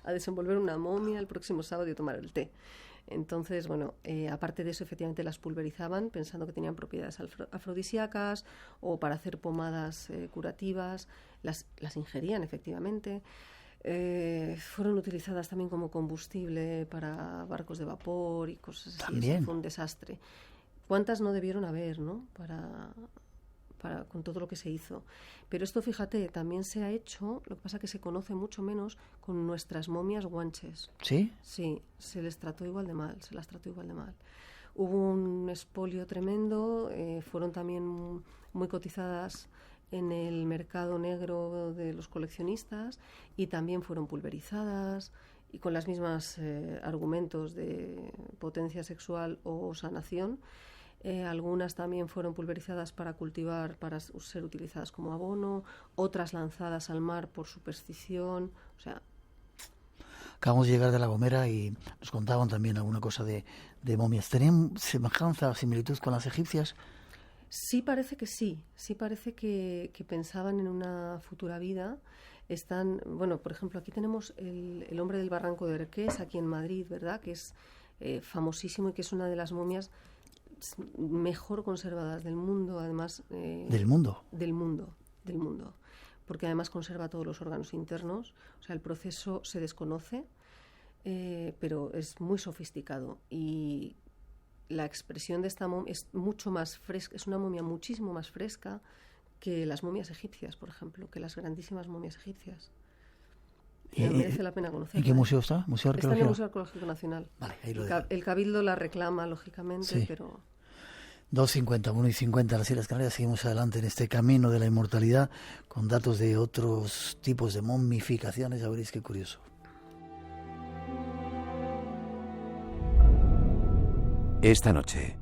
a desenvolver una momia el próximo sábado y a tomar el té. Entonces, bueno, aparte de eso, efectivamente las pulverizaban pensando que tenían propiedades afrodisíacas o para hacer pomadas curativas, las ingerían efectivamente. Fueron utilizadas también como combustible para barcos de vapor y cosas así. También. Eso fue un desastre. ¿Cuántas no debieron haber, no? Con todo lo que se hizo. Pero esto, fíjate, también se ha hecho, lo que pasa es que se conoce mucho menos con nuestras momias guanches. ¿Sí? Sí, se las trató igual de mal. Hubo un expolio tremendo, fueron también muy cotizadas en el mercado negro de los coleccionistas y también fueron pulverizadas y con las mismas argumentos de potencia sexual o sanación. Algunas también fueron pulverizadas para cultivar, para ser utilizadas como abono, otras lanzadas al mar por superstición, o sea... Acabamos de llegar de La Gomera y nos contaban también alguna cosa de momias. ¿Tenían semejanza o similitud con las egipcias? Sí parece que pensaban en una futura vida. Bueno, por ejemplo, aquí tenemos el hombre del barranco de Erqués, aquí en Madrid, ¿verdad?, que es famosísimo y que es una de las momias mejor conservadas del mundo, además... ¿Del mundo? Del mundo, porque además conserva todos los órganos internos, o sea, el proceso se desconoce, pero es muy sofisticado y la expresión de esta momia es mucho más fresca, es una momia muchísimo más fresca que las momias egipcias, por ejemplo, que las grandísimas momias egipcias. Merece la pena conocerla. ¿En qué museo está? ¿Museo Arqueológico? Está en el Museo Arqueológico Nacional. Vale, ahí lo el Cabildo la reclama, lógicamente, sí. Pero... 2:50, 1:50 las Islas Canarias. Seguimos adelante en este camino de la inmortalidad con datos de otros tipos de momificaciones. Ya veréis qué curioso. Esta noche,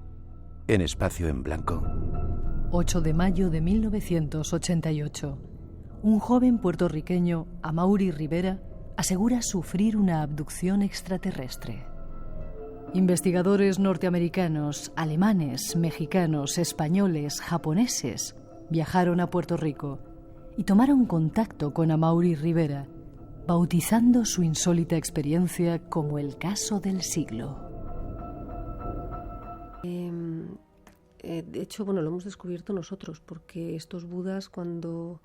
en Espacio en Blanco. 8 de mayo de 1988. Un joven puertorriqueño, Amaury Rivera, asegura sufrir una abducción extraterrestre. Investigadores norteamericanos, alemanes, mexicanos, españoles, japoneses viajaron a Puerto Rico y tomaron contacto con Amaury Rivera, bautizando su insólita experiencia como el caso del siglo. De hecho, lo hemos descubierto nosotros, porque estos budas, cuando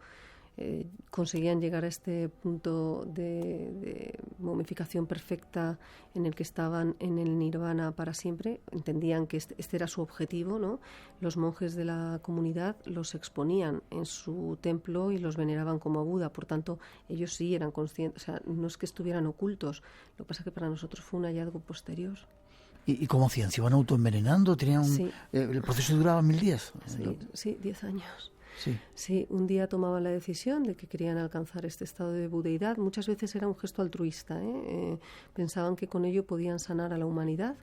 conseguían llegar a este punto de momificación perfecta en el que estaban en el nirvana para siempre, entendían que este era su objetivo, ¿no? Los monjes de la comunidad los exponían en su templo y los veneraban como a Buda. Por tanto, ellos sí eran conscientes, o sea, no es que estuvieran ocultos, lo que pasa es que para nosotros fue un hallazgo posterior. ¿Y cómo hacían? ¿Se iban autoenvenenando? ¿Tenían Sí. ¿El proceso duraba 1000 días? Sí, 10 años. Sí. Sí, un día tomaban la decisión de que querían alcanzar este estado de budeidad. Muchas veces era un gesto altruista, pensaban que con ello podían sanar a la humanidad,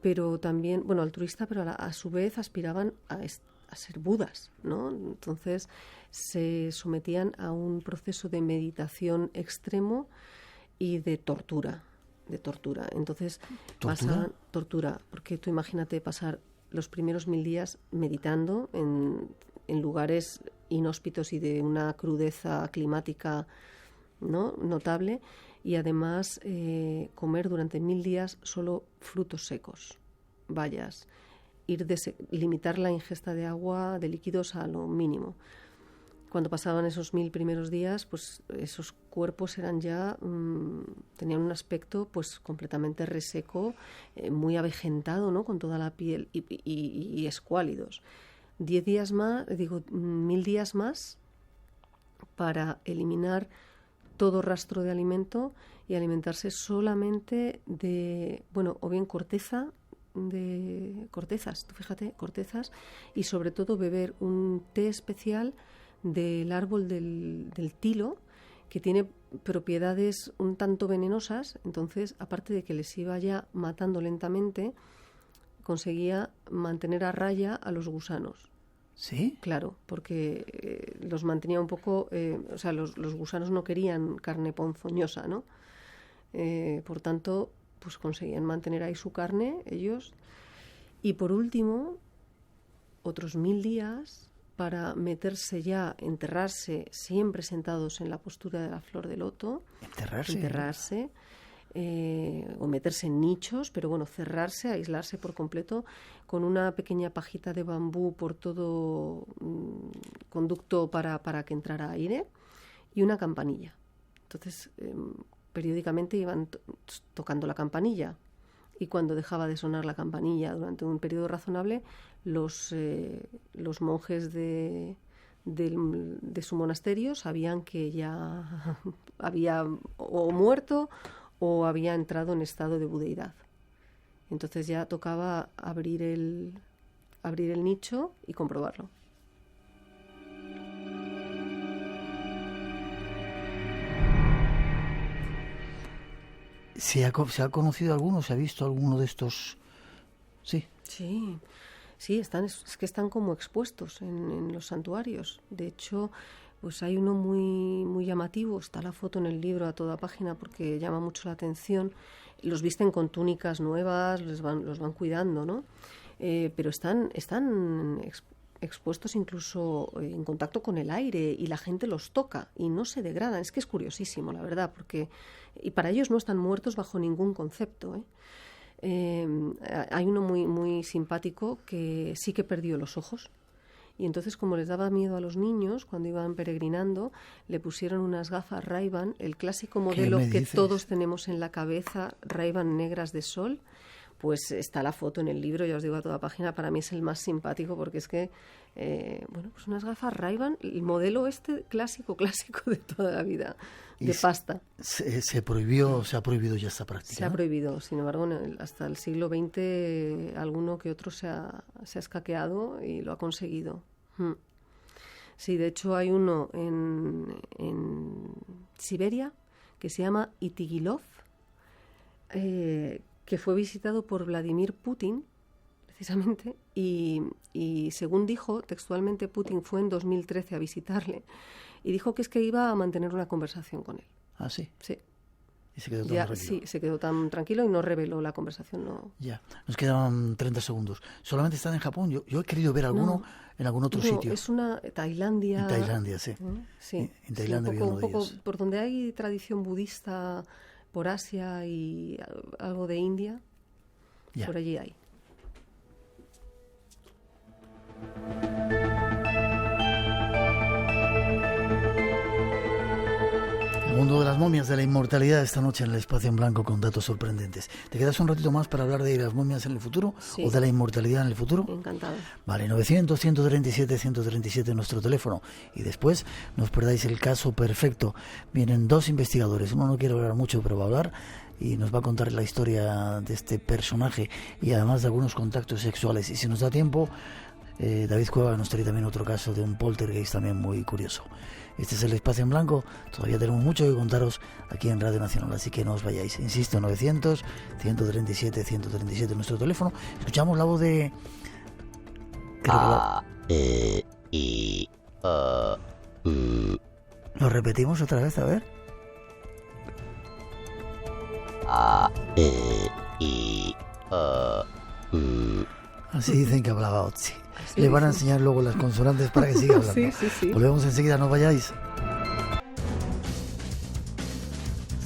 pero también, altruista, pero a su vez aspiraban a ser budas, ¿no? Entonces se sometían a un proceso de meditación extremo y de tortura. Entonces pasaban tortura, porque tú imagínate pasar los primeros 1000 días meditando en lugares inhóspitos y de una crudeza climática, ¿no?, notable, y además comer durante 1000 días solo frutos secos, bayas, limitar la ingesta de agua, de líquidos a lo mínimo. Cuando pasaban esos 1000 primeros días, pues esos cuerpos eran ya tenían un aspecto pues completamente reseco, muy avejentado, ¿no?, con toda la piel y escuálidos. 10 días más, 1000 días más para eliminar todo rastro de alimento y alimentarse solamente de, o bien cortezas, tú fíjate, cortezas, y sobre todo beber un té especial del árbol del tilo, que tiene propiedades un tanto venenosas. Entonces, aparte de que les iba ya matando lentamente, conseguía mantener a raya a los gusanos. ¿Sí? Claro, porque los mantenía un poco, los gusanos no querían carne ponzoñosa, ¿no? Por tanto, pues conseguían mantener ahí su carne, ellos. Y por último, otros 1000 días para meterse ya, enterrarse, siempre sentados en la postura de la flor de loto. Enterrarse. O meterse en nichos, pero cerrarse, aislarse por completo, con una pequeña pajita de bambú por todo conducto para que entrara aire, y una campanilla. Entonces, periódicamente iban tocando la campanilla, y cuando dejaba de sonar la campanilla durante un periodo razonable, los monjes de su monasterio sabían que ya había o muerto o había entrado en estado de budeidad. Entonces ya tocaba abrir el nicho y comprobarlo. ¿Se ha conocido alguno? ¿Se ha visto alguno de estos? Sí. Sí, están como expuestos en los santuarios. De hecho, pues hay uno muy, muy llamativo. Está la foto en el libro a toda página porque llama mucho la atención. Los visten con túnicas nuevas, los van cuidando, ¿no? Pero están expuestos incluso en contacto con el aire, y la gente los toca y no se degradan. Es que es curiosísimo, la verdad, y para ellos no están muertos bajo ningún concepto, hay uno muy, muy simpático que sí que perdió los ojos, y entonces, como les daba miedo a los niños cuando iban peregrinando, le pusieron unas gafas Ray-Ban, el clásico modelo que todos tenemos en la cabeza, Ray-Ban negras de sol. Pues está la foto en el libro, ya os digo, a toda página. Para mí es el más simpático porque es que, pues unas gafas Ray-Ban, el modelo clásico de toda la vida, de pasta. Se ha prohibido ya esta práctica. Se ha prohibido, sin embargo, hasta el siglo XX alguno que otro se ha escaqueado y lo ha conseguido. Sí, de hecho hay uno en Siberia que se llama Itigilov, que fue visitado por Vladimir Putin, precisamente, y según dijo textualmente, Putin fue en 2013 a visitarle y dijo que es que iba a mantener una conversación con él. ¿Ah, sí? Sí. Y se quedó tan Ya, tranquilo. sí, se quedó tan tranquilo y no reveló la conversación. No. Ya, nos quedaban 30 segundos. ¿Solamente están en Japón? Yo he querido ver alguno en algún otro sitio. Es una Tailandia. En Tailandia, sí. Sí, En Tailandia sí, vi uno un de poco ellos. por donde hay tradición budista, por Asia y algo de India, Ya. por allí hay. El mundo de las momias, de la inmortalidad, esta noche en el Espacio en Blanco con datos sorprendentes. ¿Te quedas un ratito más para hablar de las momias en el futuro Sí. o de la inmortalidad en el futuro? Encantado. Vale, 900-137-137 nuestro teléfono. Y después no os perdáis el caso perfecto. Vienen 2 investigadores. Uno no quiere hablar mucho, pero va a hablar y nos va a contar la historia de este personaje y además de algunos contactos sexuales. Y si nos da tiempo, David Cueva nos trae también otro caso de un poltergeist también muy curioso. Este es el Espacio en Blanco. Todavía tenemos mucho que contaros aquí en Radio Nacional, así que no os vayáis. Insisto, 900-137-137 nuestro teléfono. Escuchamos la voz de... Lo repetimos otra vez, a ver. Así dicen que hablaba Otzi. Le van a enseñar luego las consonantes para que siga hablando. Sí. Volvemos enseguida, no vayáis.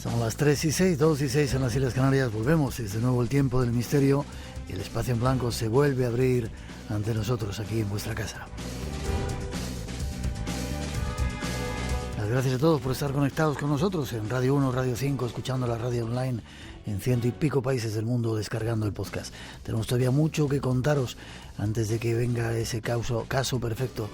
Son las 3:06, 2:06 en las Islas Canarias. Volvemos, es de nuevo el tiempo del misterio y el Espacio en Blanco se vuelve a abrir ante nosotros aquí en vuestra casa. Las gracias a todos por estar conectados con nosotros en Radio 1, Radio 5, escuchando la radio online en 100 y pico países del mundo, descargando el podcast. Tenemos todavía mucho que contaros antes de que venga ese caso perfecto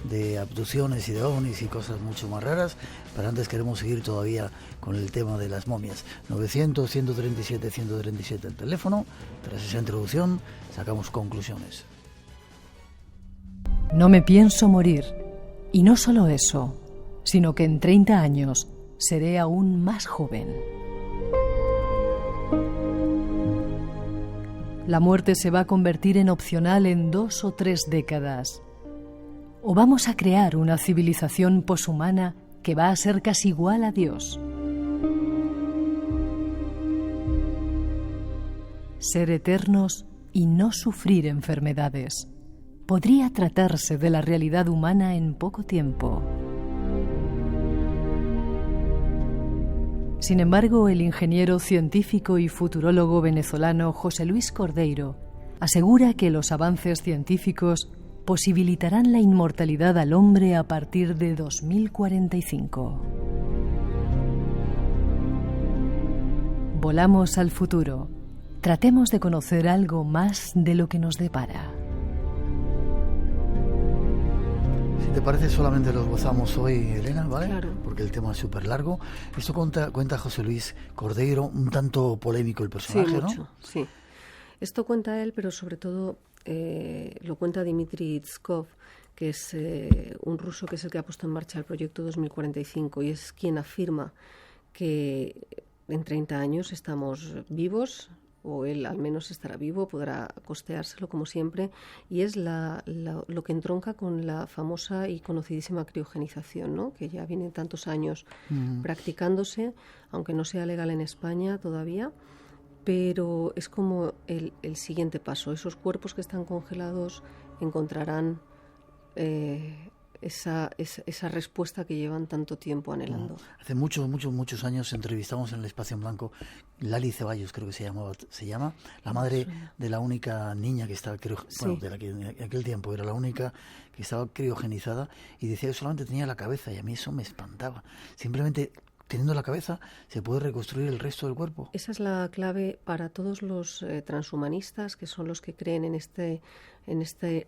de abducciones y de ovnis y cosas mucho más raras, pero antes queremos seguir todavía con el tema de las momias. 900-137-137 el teléfono. Tras esa introducción sacamos conclusiones. No me pienso morir. Y no solo eso, sino que en 30 años seré aún más joven. La muerte se va a convertir en opcional en 2 o 3 décadas. O vamos a crear una civilización poshumana que va a ser casi igual a Dios. Ser eternos y no sufrir enfermedades. Podría tratarse de la realidad humana en poco tiempo. Sin embargo, el ingeniero científico y futurólogo venezolano José Luis Cordeiro asegura que los avances científicos posibilitarán la inmortalidad al hombre a partir de 2045. Volamos al futuro. Tratemos de conocer algo más de lo que nos depara. Si te parece, solamente los gozamos hoy, Elena, ¿vale? Claro. Porque el tema es súper largo. Esto cuenta José Luis Cordeiro, un tanto polémico el personaje, Sí, ¿no? mucho, sí. Esto cuenta él, pero sobre todo lo cuenta Dmitry Tskov, que es un ruso que es el que ha puesto en marcha el proyecto 2045 y es quien afirma que en 30 años estamos vivos, o él al menos estará vivo, podrá costeárselo como siempre, y es lo que entronca con la famosa y conocidísima criogenización, ¿no? Que ya viene tantos años practicándose, aunque no sea legal en España todavía, pero es como el siguiente paso. Esos cuerpos que están congelados encontrarán esa respuesta que llevan tanto tiempo anhelando. Hace muchos años entrevistamos en el Espacio en Blanco Lali Ceballos, creo que se llama, la madre de la única niña que estaba de la que en aquel tiempo era la única que estaba criogenizada, y decía que solamente tenía la cabeza, y a mí eso me espantaba. Simplemente teniendo la cabeza se puede reconstruir el resto del cuerpo. Esa es la clave para todos los transhumanistas, que son los que creen en este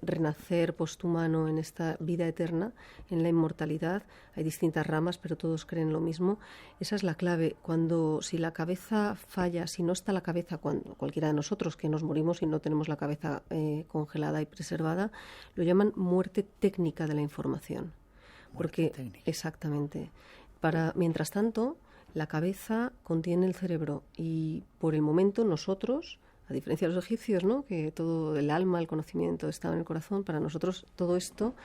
renacer posthumano, en esta vida eterna, en la inmortalidad. Hay distintas ramas, pero todos creen lo mismo. Esa es la clave. Si la cabeza falla, si no está la cabeza, cuando cualquiera de nosotros que nos morimos y no tenemos la cabeza congelada y preservada, lo llaman muerte técnica de la información. Porque exactamente. Mientras tanto, la cabeza contiene el cerebro y por el momento nosotros, a diferencia de los egipcios, ¿no? Que todo el alma, el conocimiento estaba en el corazón, para nosotros todo esto,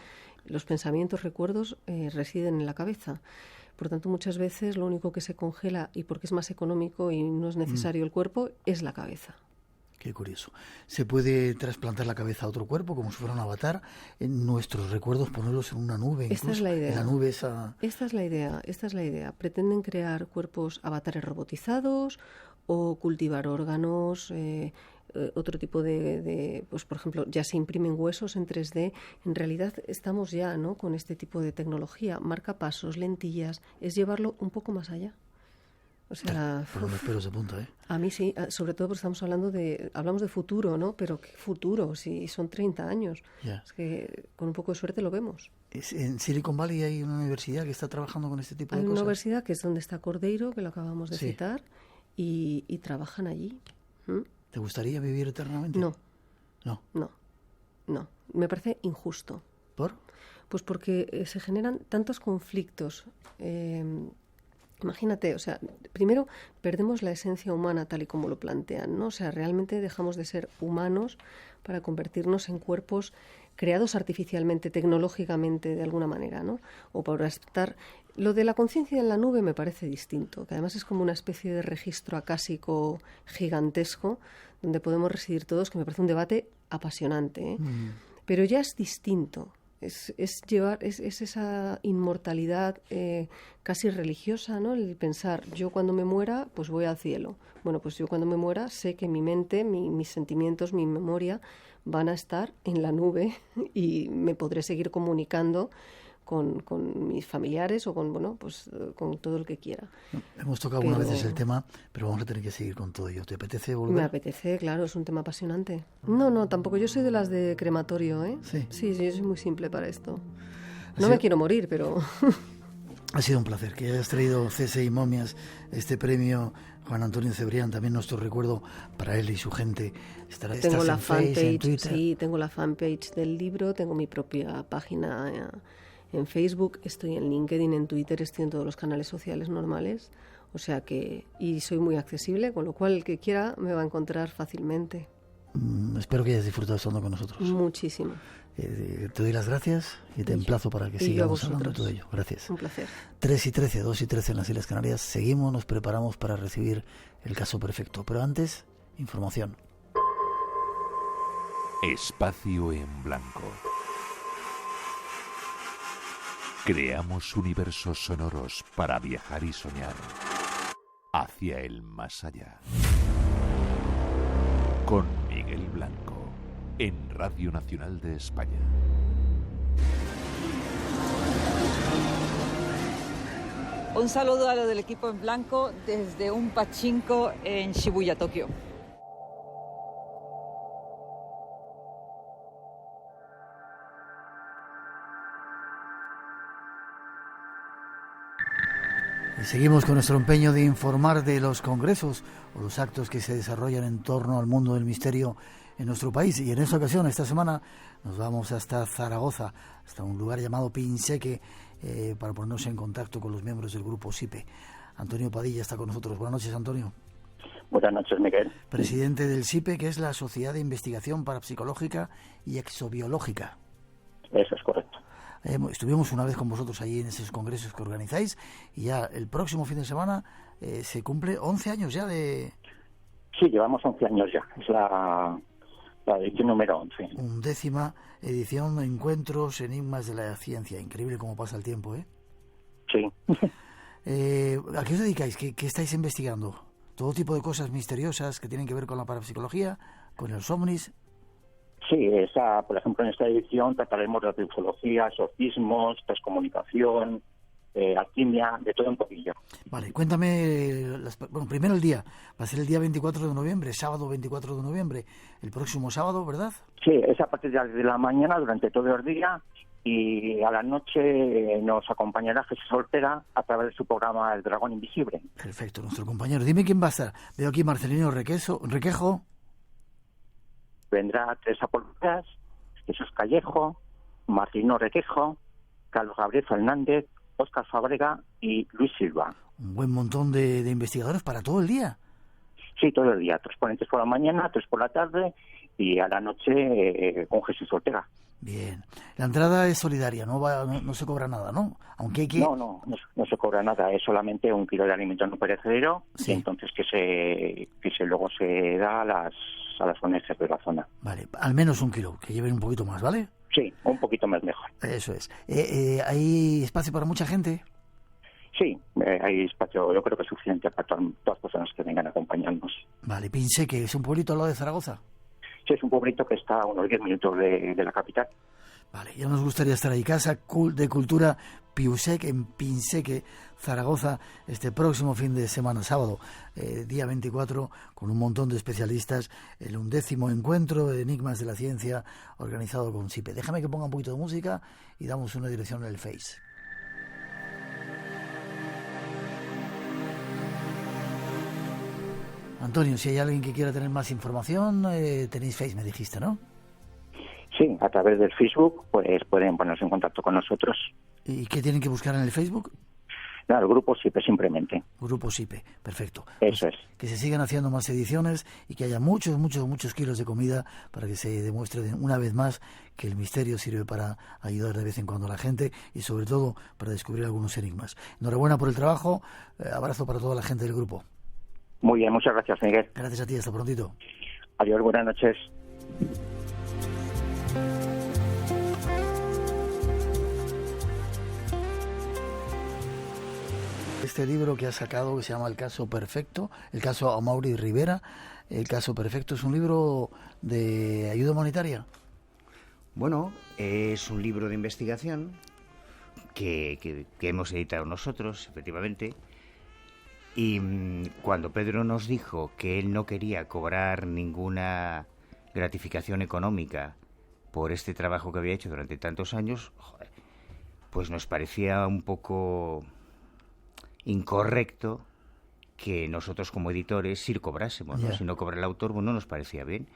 los pensamientos, recuerdos, residen en la cabeza. Por tanto, muchas veces lo único que se congela, y porque es más económico y no es necesario el cuerpo, es la cabeza. Qué curioso. ¿Se puede trasplantar la cabeza a otro cuerpo como si fuera un avatar? En nuestros recuerdos ponerlos en una nube. Esta es la idea. En la nube esa... Esta es la idea. Pretenden crear cuerpos avatares robotizados o cultivar órganos, otro tipo de, pues por ejemplo, ya se imprimen huesos en 3D. En realidad estamos ya, ¿no?, con este tipo de tecnología. Marcapasos, lentillas, es llevarlo un poco más allá. O sea, por los pelos de punta, ¿eh? A mí sí, sobre todo porque hablamos de futuro, ¿no? Pero ¿qué futuro? Si son 30 años. Yeah. Es que con un poco de suerte lo vemos. En Silicon Valley hay una universidad que está trabajando con este tipo de cosas. Hay una universidad que es donde está Cordeiro, que lo acabamos de citar, y trabajan allí. ¿Te gustaría vivir eternamente? No. No. No. No. Me parece injusto. ¿Por? Pues porque se generan tantos conflictos. Imagínate, o sea, primero perdemos la esencia humana tal y como lo plantean, ¿no? O sea, realmente dejamos de ser humanos para convertirnos en cuerpos creados artificialmente, tecnológicamente, de alguna manera, ¿no? O para estar... Lo de la conciencia en la nube me parece distinto, que además es como una especie de registro acásico gigantesco donde podemos residir todos, que me parece un debate apasionante, ¿eh? Pero ya es distinto. Es esa inmortalidad casi religiosa, ¿no? El pensar, yo cuando me muera, pues voy al cielo. Bueno, pues yo cuando me muera sé que mi mente, mis sentimientos, mi memoria van a estar en la nube y me podré seguir comunicando con mis familiares o con todo el que quiera. Hemos tocado algunas veces el tema, pero vamos a tener que seguir con todo ello. ¿Te apetece volver? Me apetece, claro, es un tema apasionante. No, tampoco, yo soy de las de crematorio, ¿eh? Sí, yo soy muy simple para esto. No me quiero morir, pero... Ha sido un placer que hayas traído CSI Momias, este premio Juan Antonio Cebrián, también nuestro recuerdo para él y su gente. Tengo la fanpage, en Twitter. Sí, tengo la fanpage del libro, tengo mi propia página en Facebook, estoy en LinkedIn, en Twitter, estoy en todos los canales sociales normales, o sea que, y soy muy accesible, con lo cual el que quiera me va a encontrar fácilmente. Espero que hayas disfrutado estando con nosotros. Muchísimo. Te doy las gracias y te emplazo para que sigamos hablando de todo ello. Gracias. Un placer. 3 y 13, 2 y 13 en las Islas Canarias. Seguimos, nos preparamos para recibir el caso perfecto. Pero antes, información. Espacio en blanco. Creamos universos sonoros para viajar y soñar hacia el más allá. Con Miguel Blanco, en Radio Nacional de España. Un saludo a lo del equipo en blanco desde un pachinko en Shibuya, Tokio. Y seguimos con nuestro empeño de informar de los congresos o los actos que se desarrollan en torno al mundo del misterio en nuestro país. Y en esta ocasión, esta semana, nos vamos hasta Zaragoza, hasta un lugar llamado Pinseque, para ponernos en contacto con los miembros del grupo SIPE. Antonio Padilla está con nosotros. Buenas noches, Antonio. Buenas noches, Miguel. Presidente del SIPE, que es la Sociedad de Investigación Parapsicológica y Exobiológica. Eso es correcto. Estuvimos una vez con vosotros allí en esos congresos que organizáis y ya el próximo fin de semana se cumple 11 años ya de... Sí, llevamos 11 años ya. Es la edición número 11. 11ª edición de Encuentros, Enigmas de la Ciencia. Increíble cómo pasa el tiempo, ¿eh? Sí. ¿A qué os dedicáis? ¿Qué estáis investigando? ¿Todo tipo de cosas misteriosas que tienen que ver con la parapsicología, con los ovnis? Sí, por ejemplo, en esta edición trataremos de ufología, exorcismos, transcomunicación, alquimia, de todo un poquillo. Vale, cuéntame, primero el día. Va a ser el día 24 de noviembre, sábado 24 de noviembre, el próximo sábado, ¿verdad? Sí, es a partir de la mañana, durante todo el día, y a la noche nos acompañará Jesús Ortega a través de su programa El Dragón Invisible. Perfecto, nuestro compañero. Dime quién va a estar. Veo aquí Marcelino Requejo. Vendrá Teresa Polvas, Jesús Callejo, Marcelino Requejo, Carlos Gabriel Fernández, Óscar Fábrega y Luis Silva. Un buen montón de investigadores para todo el día. Sí, todo el día. 3 ponentes por la mañana, 3 por la tarde y a la noche con Jesús Ortega. Bien. La entrada es solidaria, no se cobra nada, ¿no? Aunque hay que... No se cobra nada, es solamente 1 kilo de alimento no perecedero, Sí. y entonces que luego se da a las ONGs de la zona. Vale, al menos 1 kilo, que lleven un poquito más, ¿vale? Sí, un poquito más mejor. Eso es. ¿Hay espacio para mucha gente? Sí, hay espacio, yo creo que es suficiente para todas las personas que vengan a acompañarnos. Vale, Pinseque, ¿es un pueblito al lado de Zaragoza? Sí, es un pueblito que está a unos 10 minutos de la capital. Vale, ya nos gustaría estar ahí. Casa de Cultura Piusec en Pinseque, Zaragoza, este próximo fin de semana, sábado, día 24, con un montón de especialistas, el 11º encuentro de Enigmas de la Ciencia organizado con SIPE. Déjame que ponga un poquito de música y damos una dirección en el Face. Antonio, si hay alguien que quiera tener más información, tenéis Face, me dijiste, ¿no? Sí, a través del Facebook pues pueden ponerse en contacto con nosotros. ¿Y qué tienen que buscar en el Facebook? Nada, el grupo SIPE simplemente. Grupo SIPE, perfecto. Eso pues, que se sigan haciendo más ediciones y que haya muchos kilos de comida para que se demuestre una vez más que el misterio sirve para ayudar de vez en cuando a la gente y sobre todo para descubrir algunos enigmas. Enhorabuena por el trabajo, abrazo para toda la gente del grupo. Muy bien, muchas gracias, Miguel. Gracias a ti, hasta prontito. Adiós, buenas noches. Este libro que ha sacado, que se llama El caso perfecto, el caso Amaury Rivera, El caso perfecto, ¿es un libro de ayuda humanitaria? Bueno, es un libro de investigación que hemos editado nosotros, efectivamente. Y cuando Pedro nos dijo que él no quería cobrar ninguna gratificación económica por este trabajo que había hecho durante tantos años, pues nos parecía un poco incorrecto que nosotros como editores sí cobrásemos, ¿no? Si no cobra el autor, bueno, nos parecía bien.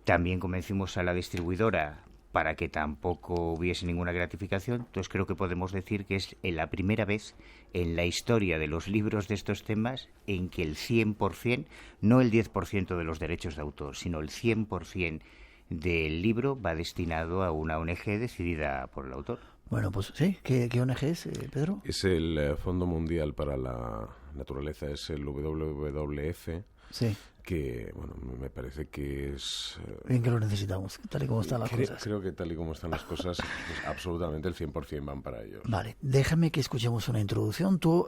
También convencimos a la distribuidora para que tampoco hubiese ninguna gratificación. Entonces creo que podemos decir que es la primera vez en la historia de los libros de estos temas en que el 100%, no el 10% de los derechos de autor, sino el 100% del libro va destinado a una ONG decidida por el autor. Bueno, pues sí. ¿Qué ONG es, Pedro? Es el Fondo Mundial para la Naturaleza, es el WWF. Sí. Que, bueno, me parece que es... Bien que lo necesitamos, tal y como están las cosas. Creo que tal y como están las cosas, pues absolutamente el 100% van para ellos. Vale, déjame que escuchemos una introducción. Tú,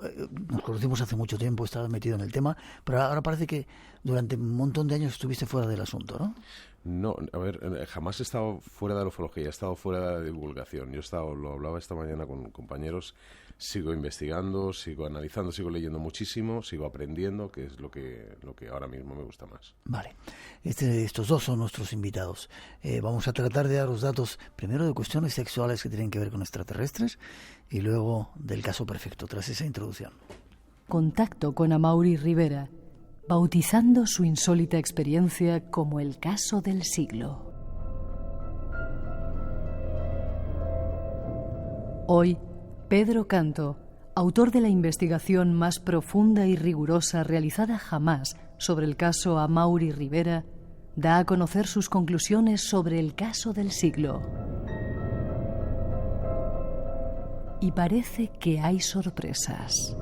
nos conocimos hace mucho tiempo, estabas metido en el tema, pero ahora parece que durante un montón de años estuviste fuera del asunto, ¿no? No, a ver, jamás he estado fuera de la ufología, he estado fuera de la divulgación. Lo hablaba esta mañana con compañeros, sigo investigando, sigo analizando, sigo leyendo muchísimo, sigo aprendiendo, que es lo que ahora mismo me gusta más. Vale, estos dos son nuestros invitados. Vamos a tratar de daros datos, primero de cuestiones sexuales que tienen que ver con extraterrestres y luego del caso perfecto, tras esa introducción. Contacto con Amaury Rivera, bautizando su insólita experiencia como el caso del siglo. Hoy, Pedro Canto, autor de la investigación más profunda y rigurosa realizada jamás sobre el caso Amaury Rivera, da a conocer sus conclusiones sobre el caso del siglo. Y parece que hay sorpresas.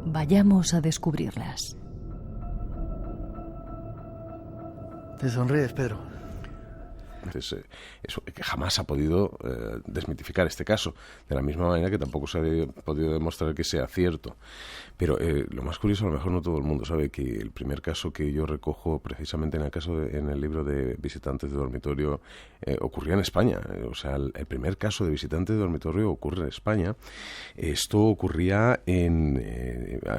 Vayamos a descubrirlas. ¿Te sonríes, Pedro? Entonces, eso que jamás ha podido desmitificar este caso, de la misma manera que tampoco se ha podido demostrar que sea cierto. Pero lo más curioso, a lo mejor no todo el mundo sabe que el primer caso que yo recojo precisamente en el libro de visitantes de dormitorio ocurría en España. O sea, el primer caso de visitantes de dormitorio ocurre en España. Esto ocurría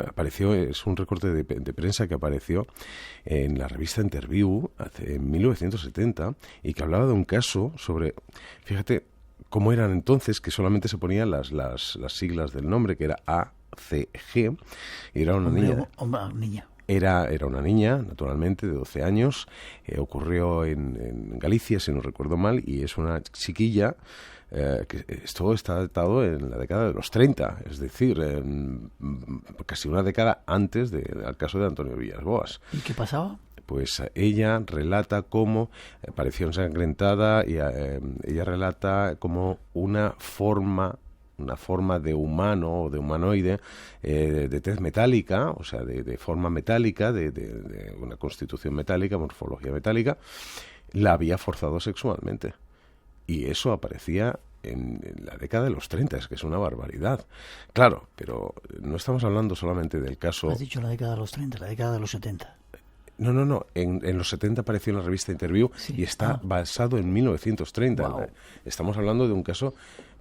apareció, es un recorte de prensa que apareció en la revista Interview en 1970 y que hablaba de un caso sobre, fíjate cómo eran entonces, que solamente se ponían las siglas del nombre, que era ACG, y era una niña. Era una niña, naturalmente, de 12 años, ocurrió en Galicia, si no recuerdo mal, y es una chiquilla que esto está datado en la década de los 30, es decir, casi una década antes del caso de Antonio Villas Boas. ¿Y qué pasaba? Pues ella relata cómo pareció ensangrentada y ella relata como una forma de humano o de humanoide de tez metálica, o sea, de forma metálica, de una constitución metálica, morfología metálica, la había forzado sexualmente. Y eso aparecía en la década de los 30, es que es una barbaridad. Claro, pero no estamos hablando solamente del caso... Has dicho la década de los 30, la década de los 70. No. En los 70 apareció en la revista Interview y está basado en 1930. Wow. Estamos hablando de un caso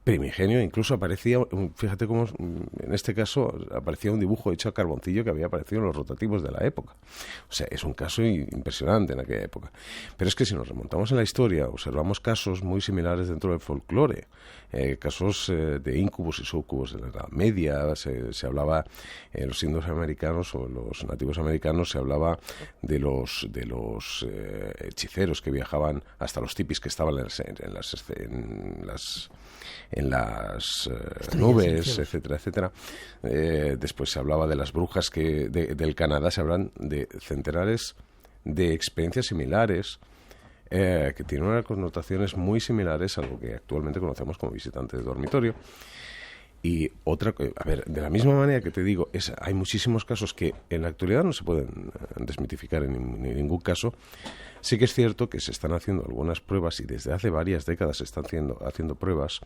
primigenio, incluso aparecía, fíjate cómo en este caso aparecía un dibujo hecho a carboncillo que había aparecido en los rotativos de la época. O sea, es un caso impresionante en aquella época. Pero es que si nos remontamos en la historia, observamos casos muy similares dentro del folclore, casos de incubos y sucubos en la Edad Media. Se hablaba, en los indios americanos o los nativos americanos, se hablaba de los hechiceros que viajaban hasta los tipis que estaban en las nubes, etcétera, etcétera. Después se hablaba de las brujas del Canadá, se hablan de centenares de experiencias similares que tienen unas connotaciones muy similares a lo que actualmente conocemos como visitante de dormitorio. Y otra, a ver, de la misma manera que te digo, hay muchísimos casos que en la actualidad no se pueden desmitificar en ningún caso. Sí que es cierto que se están haciendo algunas pruebas y desde hace varias décadas se están haciendo pruebas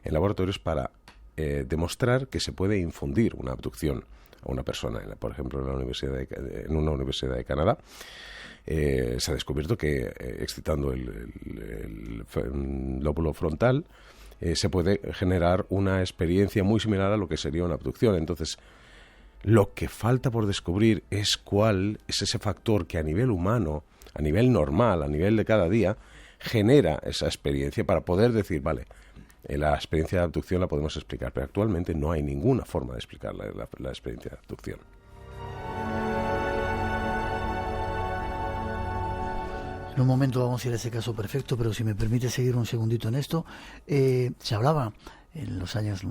en laboratorios para demostrar que se puede infundir una abducción a una persona. Por ejemplo, en una universidad de Canadá se ha descubierto que excitando el lóbulo frontal se puede generar una experiencia muy similar a lo que sería una abducción. Entonces, lo que falta por descubrir es cuál es ese factor que a nivel humano, a nivel normal, a nivel de cada día, genera esa experiencia para poder decir, vale, la experiencia de abducción la podemos explicar, pero actualmente no hay ninguna forma de explicar la experiencia de abducción. En un momento vamos a ir a ese caso perfecto, pero si me permite seguir un segundito en esto, se hablaba en los años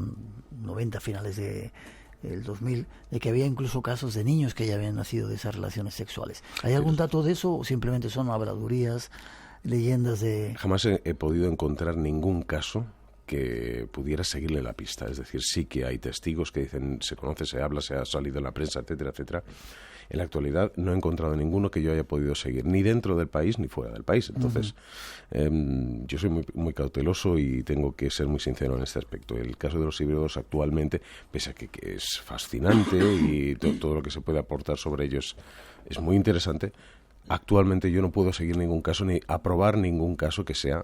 90, finales del 2000, de que había incluso casos de niños que ya habían nacido de esas relaciones sexuales. ¿Hay algún dato de eso o simplemente son habladurías, leyendas de...? Jamás he podido encontrar ningún caso que pudiera seguirle la pista. Es decir, sí que hay testigos que dicen, se conoce, se habla, se ha salido en la prensa, etcétera, etcétera. En la actualidad no he encontrado ninguno que yo haya podido seguir, ni dentro del país ni fuera del país. Entonces, yo soy muy, muy cauteloso y tengo que ser muy sincero en este aspecto. El caso de los híbridos actualmente, pese a que es fascinante y todo lo que se puede aportar sobre ellos es muy interesante, actualmente yo no puedo seguir ningún caso ni aprobar ningún caso que sea...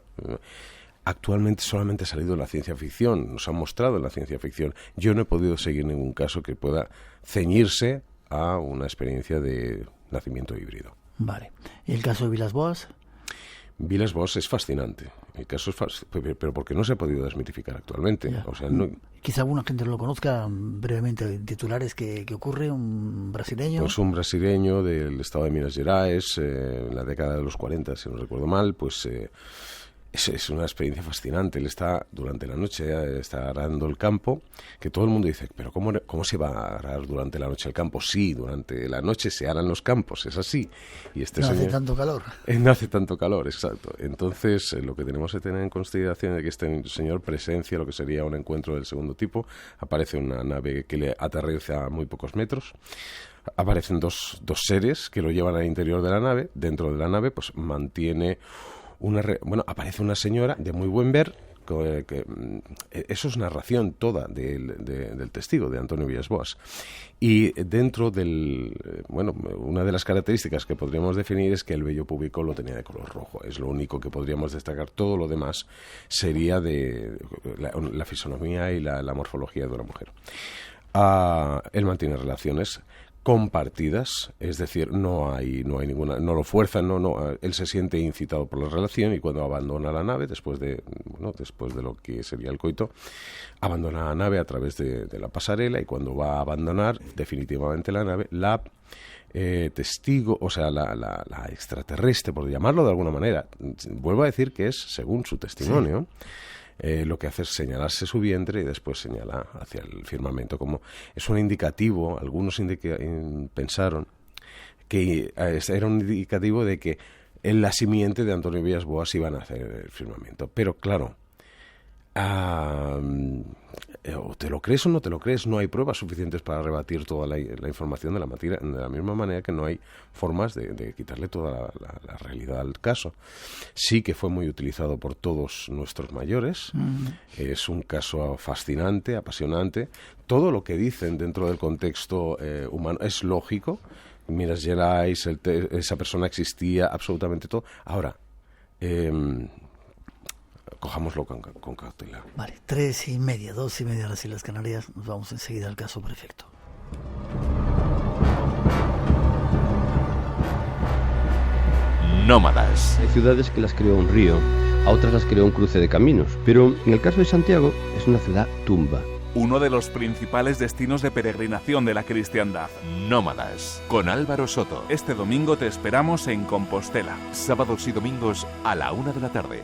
Actualmente solamente ha salido en la ciencia ficción, nos han mostrado en la ciencia ficción. Yo no he podido seguir ningún caso que pueda ceñirse a una experiencia de nacimiento híbrido. Vale. ¿Y el caso de Villas-Boas? Villas-Boas es fascinante. El caso es pero porque no se ha podido desmitificar actualmente. Ya. O sea, no... Quizá alguna gente no lo conozca brevemente. Titulares que ocurre, un brasileño. Pues un brasileño del estado de Minas Gerais, en la década de los 40, si no recuerdo mal, pues... Es una experiencia fascinante. Él está durante la noche, está arando el campo, que todo el mundo dice, pero ¿cómo se va a arar durante la noche el campo? Sí, durante la noche se aran los campos, es así. Y no hace tanto calor. No hace tanto calor, exacto. Entonces, lo que tenemos que tener en consideración es que este señor presencia lo que sería un encuentro del segundo tipo. Aparece una nave que le aterriza a muy pocos metros. Aparecen dos seres que lo llevan al interior de la nave. Dentro de la nave, pues mantiene... aparece una señora de muy buen ver, eso es narración toda del testigo, de Antonio Villas-Boas. Y dentro una de las características que podríamos definir es que el vello púbico lo tenía de color rojo. Es lo único que podríamos destacar. Todo lo demás sería de la fisonomía y la morfología de una mujer. Él mantiene relaciones compartidas, es decir, no hay ninguna, no lo fuerzan, él se siente incitado por la relación y cuando abandona la nave, después de lo que sería el coito, abandona la nave a través de la pasarela y cuando va a abandonar definitivamente la nave, la testigo, o sea, la extraterrestre, por llamarlo de alguna manera, vuelvo a decir que es según su testimonio, sí. Lo que hace es señalarse su vientre y después señala hacia el firmamento, como es un indicativo. Algunos pensaron que era un indicativo de que en la simiente de Antonio Villas Boas iban a hacer el firmamento. Pero claro, o te lo crees o no te lo crees, no hay pruebas suficientes para rebatir toda la información de la materia, de la misma manera que no hay formas de quitarle toda la realidad al caso. Sí que fue muy utilizado por todos nuestros mayores, es un caso fascinante, apasionante, todo lo que dicen dentro del contexto humano es lógico. Minas Gerais, esa persona existía, absolutamente todo. Ahora, cojámoslo con cautela. Vale, 3:30, 2:30 las Islas Canarias. Nos vamos enseguida al caso prefecto. Nómadas. Hay ciudades que las creó un río, a otras las creó un cruce de caminos, pero en el caso de Santiago es una ciudad tumba. Uno de los principales destinos de peregrinación de la cristiandad. Nómadas, con Álvaro Soto. Este domingo te esperamos en Compostela. Sábados y domingos a la 1 de la tarde.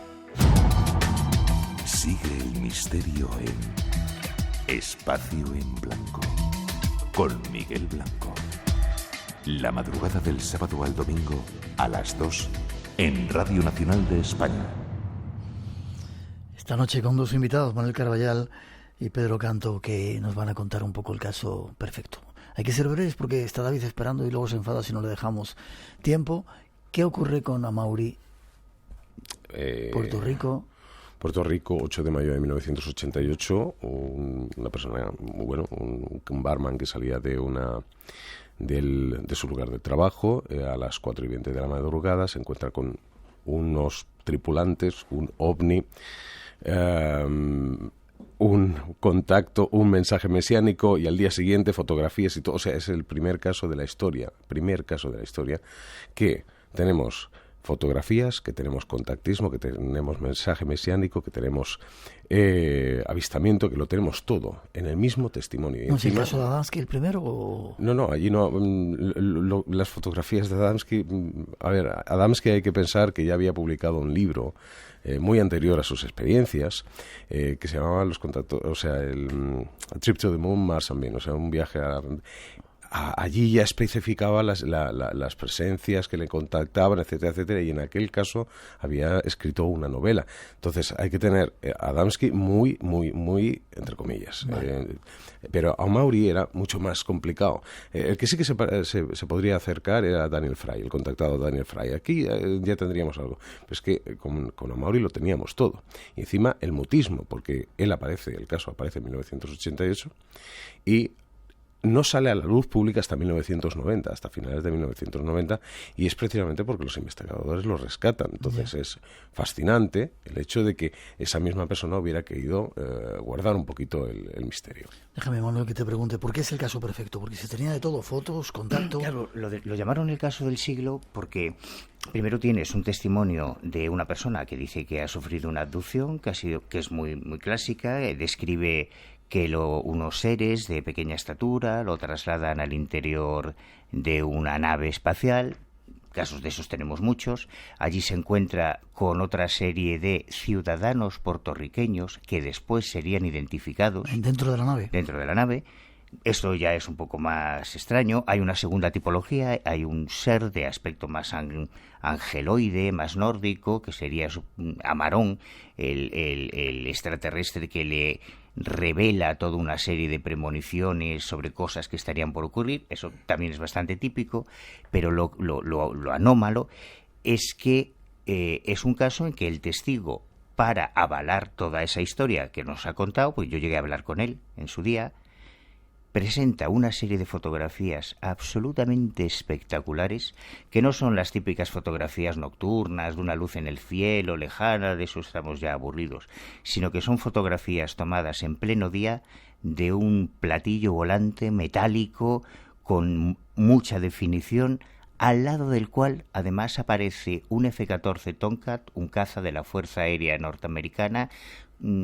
Sigue el misterio en Espacio en Blanco, con Miguel Blanco. La madrugada del sábado al domingo a las 2 en Radio Nacional de España. Esta noche con dos invitados, Manuel Carballal y Pedro Canto, que nos van a contar un poco el caso perfecto. Hay que ser breves porque está David esperando y luego se enfada si no le dejamos tiempo. ¿Qué ocurre con Amaury, Puerto Rico? Puerto Rico, 8 de mayo de 1988, una persona, bueno, un barman que salía de su lugar de trabajo a las 4:20 de la madrugada, se encuentra con unos tripulantes, un ovni, un contacto, un mensaje mesiánico y al día siguiente fotografías y todo. O sea, es el primer caso de la historia que tenemos fotografías, que tenemos contactismo, que tenemos mensaje mesiánico, que tenemos avistamiento, que lo tenemos todo en el mismo testimonio. ¿No es el caso de Adamski el primero? O... No, allí no. Las fotografías de Adamski... A ver, Adamski hay que pensar que ya había publicado un libro muy anterior a sus experiencias, que se llamaba Los Contactos, o sea, A Trip to the Moon, Mars and Venus, o sea, un viaje allí ya especificaba las presencias que le contactaban, etcétera, etcétera, y en aquel caso había escrito una novela. Entonces hay que tener a Adamski muy, muy, muy, entre comillas. Vale. Pero a Amaury era mucho más complicado. El que sí que se podría acercar era Daniel Fry, el contactado Daniel Fry. Aquí ya tendríamos algo. Pero es que con Amaury lo teníamos todo. Y encima el mutismo, porque el caso aparece en 1988 y no sale a la luz pública hasta 1990, hasta finales de 1990, y es precisamente porque los investigadores lo rescatan. Entonces es fascinante el hecho de que esa misma persona hubiera querido guardar un poquito el misterio. Déjame, Manuel, que te pregunte, ¿por qué es el caso perfecto? Porque se tenía de todo, fotos, contacto... Claro, lo llamaron el caso del siglo porque primero tienes un testimonio de una persona que dice que ha sufrido una abducción, que es muy, muy clásica, describe que unos seres de pequeña estatura lo trasladan al interior de una nave espacial. Casos de esos tenemos muchos. Allí se encuentra con otra serie de ciudadanos puertorriqueños que después serían identificados. ¿Dentro de la nave? Dentro de la nave. Esto ya es un poco más extraño. Hay una segunda tipología, hay un ser de aspecto más angeloide, más nórdico, que sería Amarón, el extraterrestre que le revela toda una serie de premoniciones sobre cosas que estarían por ocurrir. Eso también es bastante típico, pero lo anómalo es que es un caso en que el testigo, para avalar toda esa historia que nos ha contado, pues yo llegué a hablar con él en su día, presenta una serie de fotografías absolutamente espectaculares, que no son las típicas fotografías nocturnas de una luz en el cielo lejana, de eso estamos ya aburridos, sino que son fotografías tomadas en pleno día de un platillo volante metálico con mucha definición, al lado del cual además aparece un F-14 Tomcat, un caza de la Fuerza Aérea Norteamericana,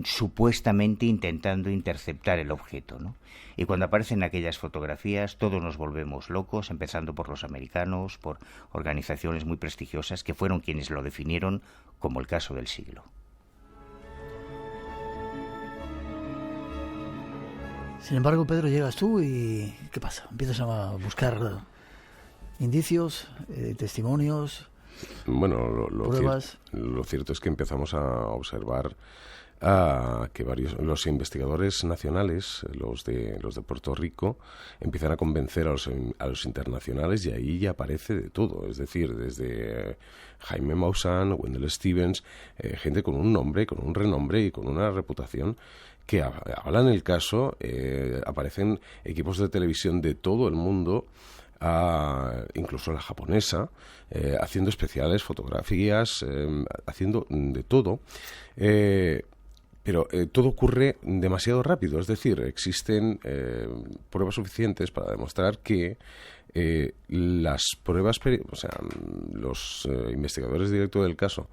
supuestamente intentando interceptar el objeto, ¿no? Y cuando aparecen aquellas fotografías todos nos volvemos locos, empezando por los americanos, por organizaciones muy prestigiosas que fueron quienes lo definieron como el caso del siglo. Sin embargo, Pedro, llegas tú y ¿qué pasa? Empiezas a buscar indicios, testimonios, bueno, pruebas. Lo cierto es que empezamos a observar que los investigadores nacionales, los de Puerto Rico, empiezan a convencer a los internacionales, y ahí ya aparece de todo, es decir, desde Jaime Maussan, Wendell Stevens, gente con un nombre, con un renombre y con una reputación que hablan el caso. Aparecen equipos de televisión de todo el mundo, incluso la japonesa, haciendo especiales, fotografías, haciendo de todo. Pero todo ocurre demasiado rápido, es decir, existen pruebas suficientes para demostrar que las pruebas, los investigadores directos del caso,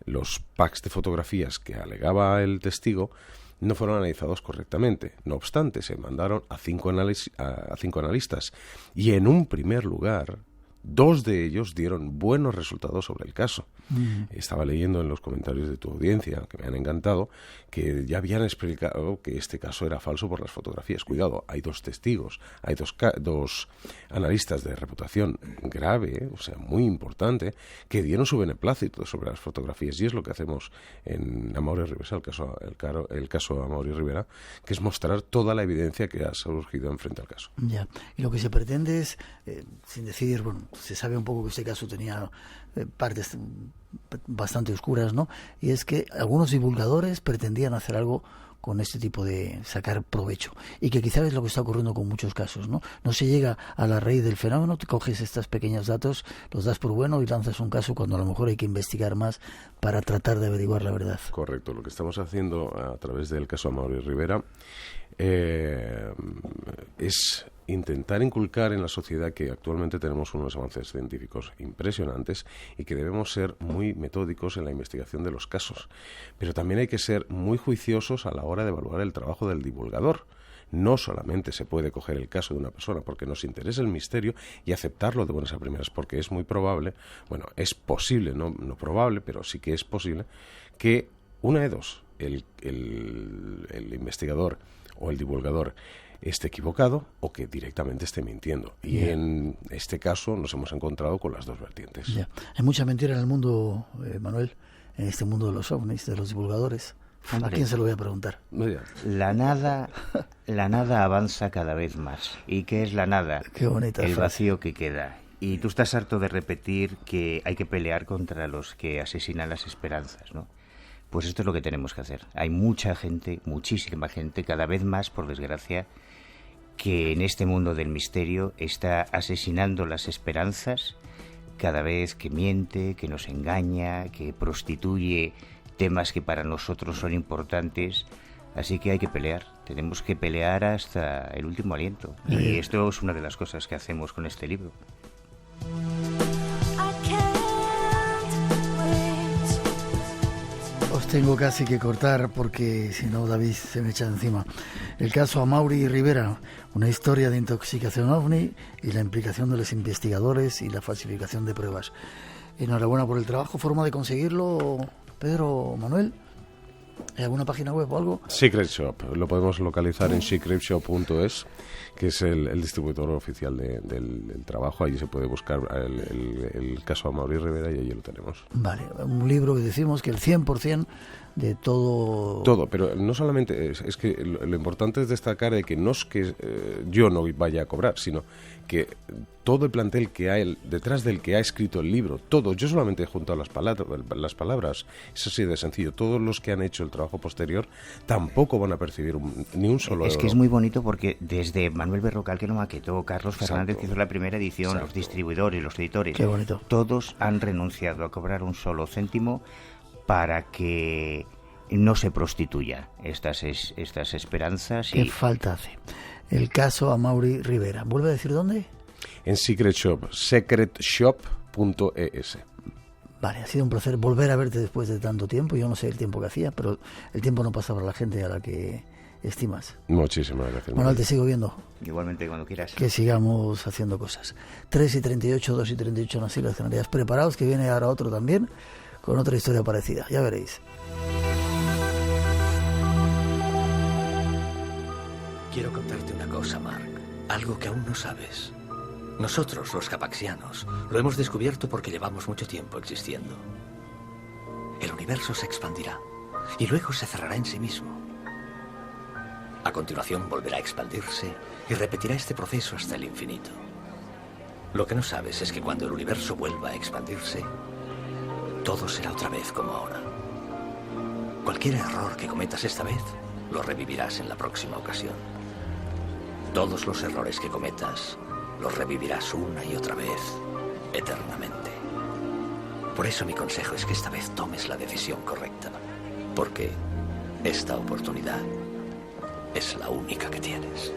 los packs de fotografías que alegaba el testigo, no fueron analizados correctamente. No obstante, se mandaron a cinco analistas, y en un primer lugar, 2 de ellos dieron buenos resultados sobre el caso. Estaba leyendo en los comentarios de tu audiencia, que me han encantado, que ya habían explicado que este caso era falso por las fotografías. Cuidado, hay 2 testigos, hay dos analistas de reputación grave, o sea, muy importante, que dieron su beneplácito sobre las fotografías, y es lo que hacemos en Amaury Rivera, el caso Amaury Rivera, que es mostrar toda la evidencia que ha surgido enfrente al caso. Ya, y lo que se pretende es, sin decir, bueno, se sabe un poco que este caso tenía partes bastante oscuras, ¿no? Y es que algunos divulgadores pretendían hacer algo con este tipo de sacar provecho, y que quizás es lo que está ocurriendo con muchos casos, ¿no? No se llega a la raíz del fenómeno, te coges estos pequeños datos, los das por bueno y lanzas un caso cuando a lo mejor hay que investigar más para tratar de averiguar la verdad. Correcto, lo que estamos haciendo a través del caso Amaury Rivera es intentar inculcar en la sociedad que actualmente tenemos unos avances científicos impresionantes y que debemos ser muy metódicos en la investigación de los casos. Pero también hay que ser muy juiciosos a la hora de evaluar el trabajo del divulgador. No solamente se puede coger el caso de una persona porque nos interesa el misterio y aceptarlo de buenas a primeras, porque es muy probable, bueno, es posible, no probable, pero sí que es posible, que una de dos, el investigador o el divulgador esté equivocado o que directamente esté mintiendo. Y en este caso nos hemos encontrado con las 2 vertientes. Hay mucha mentira en el mundo, Manuel, en este mundo de los ovnis, de los divulgadores. ¿A quién se lo voy a preguntar? La nada avanza cada vez más. ¿Y qué es la nada? Qué bonita el frase. Vacío que queda. Y tú estás harto de repetir que hay que pelear contra los que asesinan las esperanzas, ¿no? Pues esto es lo que tenemos que hacer. Hay mucha gente, muchísima gente, cada vez más, por desgracia, que en este mundo del misterio está asesinando las esperanzas cada vez que miente, que nos engaña, que prostituye temas que para nosotros son importantes. Así que hay que pelear, tenemos que pelear hasta el último aliento. Y esto es una de las cosas que hacemos con este libro. Os tengo casi que cortar porque si no David se me echa encima. El caso Amaury Rivera, una historia de intoxicación ovni y la implicación de los investigadores y la falsificación de pruebas. Enhorabuena por el trabajo. ¿Forma de conseguirlo, Pedro, Manuel? ¿Hay alguna página web o algo? Secret Shop, lo podemos localizar en secretshop.es, que es el distribuidor oficial del trabajo. Allí se puede buscar el caso Amaury Rivera y allí lo tenemos. Vale, un libro que decimos que el 100% de todo... Todo, pero no solamente es que lo importante es destacar de que no es que yo no vaya a cobrar, sino que todo el plantel que hay detrás del que ha escrito el libro, todo, yo solamente he juntado las palabras, es así de sencillo. Todos los que han hecho el trabajo posterior tampoco van a percibir ni un solo euro. Es que es muy bonito porque desde Manuel Berrocal, que lo maquetó, Carlos Fernández, que hizo la primera edición, los distribuidores, los editores, qué bonito, todos han renunciado a cobrar un solo céntimo para que no se prostituya estas esperanzas. ¿Qué falta hace? El caso Amaury Rivera. ¿Vuelve a decir dónde? En Secret Shop, secretshop.es. Vale, ha sido un placer volver a verte después de tanto tiempo. Yo no sé el tiempo que hacía, pero el tiempo no pasa para la gente a la que estimas. Muchísimas gracias. Manuel, te sigo viendo. Igualmente, cuando quieras. Que sigamos haciendo cosas. 3:38, 2:38 en las Islas Canarias. Preparaos, que viene ahora otro también, con otra historia parecida. Ya veréis. Quiero contarte una cosa, Mark. Algo que aún no sabes. Nosotros, los capaxianos, lo hemos descubierto porque llevamos mucho tiempo existiendo. El universo se expandirá y luego se cerrará en sí mismo. A continuación volverá a expandirse y repetirá este proceso hasta el infinito. Lo que no sabes es que cuando el universo vuelva a expandirse, todo será otra vez como ahora. Cualquier error que cometas esta vez, lo revivirás en la próxima ocasión. Todos los errores que cometas, los revivirás una y otra vez, eternamente. Por eso mi consejo es que esta vez tomes la decisión correcta, porque esta oportunidad es la única que tienes.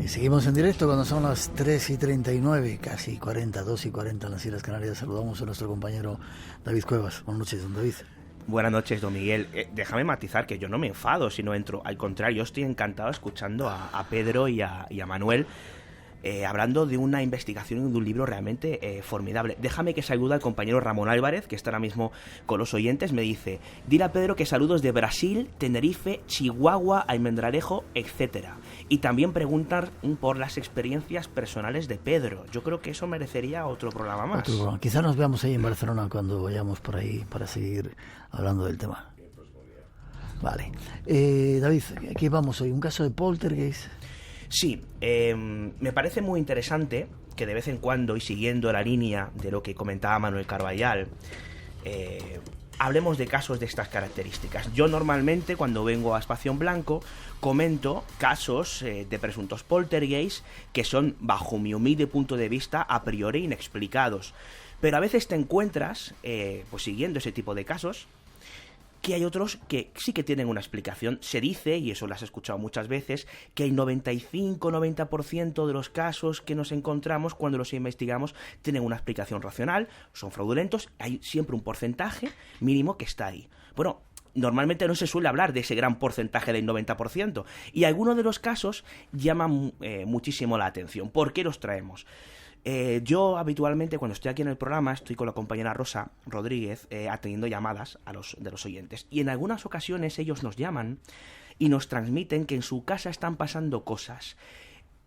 Y seguimos en directo cuando son las 3:39, casi 40, 2:40 en las Islas Canarias. Saludamos a nuestro compañero David Cuevas. Buenas noches, don David. Buenas noches, don Miguel. Déjame matizar que yo no me enfado si no entro. Al contrario, yo estoy encantado escuchando a Pedro y a Manuel hablando de una investigación y de un libro realmente formidable. Déjame que salude al compañero Ramón Álvarez, que está ahora mismo con los oyentes. Me dice: dile a Pedro que saludos de Brasil, Tenerife, Chihuahua, Almendralejo, etcétera. Y también preguntar por las experiencias personales de Pedro. Yo creo que eso merecería otro programa más. Quizás nos veamos ahí en Barcelona cuando vayamos por ahí para seguir hablando del tema. Vale. David, ¿qué vamos hoy? ¿Un caso de poltergeist? Sí, me parece muy interesante que de vez en cuando, y siguiendo la línea de lo que comentaba Manuel Carballal, hablemos de casos de estas características. Yo normalmente, cuando vengo a Espacio en Blanco, comento casos de presuntos poltergeist que son, bajo mi humilde punto de vista, a priori inexplicados. Pero a veces te encuentras, pues siguiendo ese tipo de casos, que hay otros que sí que tienen una explicación. Se dice, y eso lo has escuchado muchas veces, que el 95-90% de los casos que nos encontramos cuando los investigamos tienen una explicación racional, son fraudulentos, hay siempre un porcentaje mínimo que está ahí. Bueno, normalmente no se suele hablar de ese gran porcentaje del 90%, y algunos de los casos llaman muchísimo la atención. ¿Por qué los traemos? Yo habitualmente, cuando estoy aquí en el programa, estoy con la compañera Rosa Rodríguez atendiendo llamadas de los oyentes, y en algunas ocasiones ellos nos llaman y nos transmiten que en su casa están pasando cosas.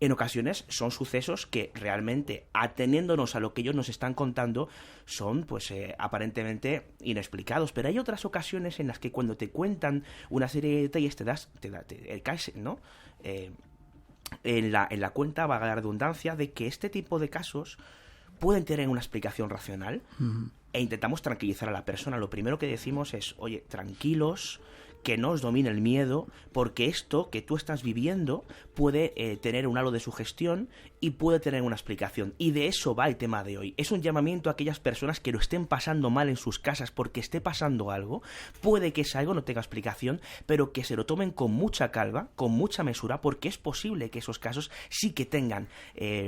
En ocasiones son sucesos que realmente, ateniéndonos a lo que ellos nos están contando, son pues aparentemente inexplicados. Pero hay otras ocasiones en las que cuando te cuentan una serie de detalles te caes, ¿no? En la cuenta, valga la redundancia, de que este tipo de casos pueden tener una explicación racional. E intentamos tranquilizar a la persona. Lo primero que decimos es: oye, tranquilos, que no os domine el miedo, porque esto que tú estás viviendo puede tener un halo de sugestión y puede tener una explicación. Y de eso va el tema de hoy. Es un llamamiento a aquellas personas que lo estén pasando mal en sus casas porque esté pasando algo. Puede que ese algo no tenga explicación, pero que se lo tomen con mucha calma, con mucha mesura, porque es posible que esos casos sí que tengan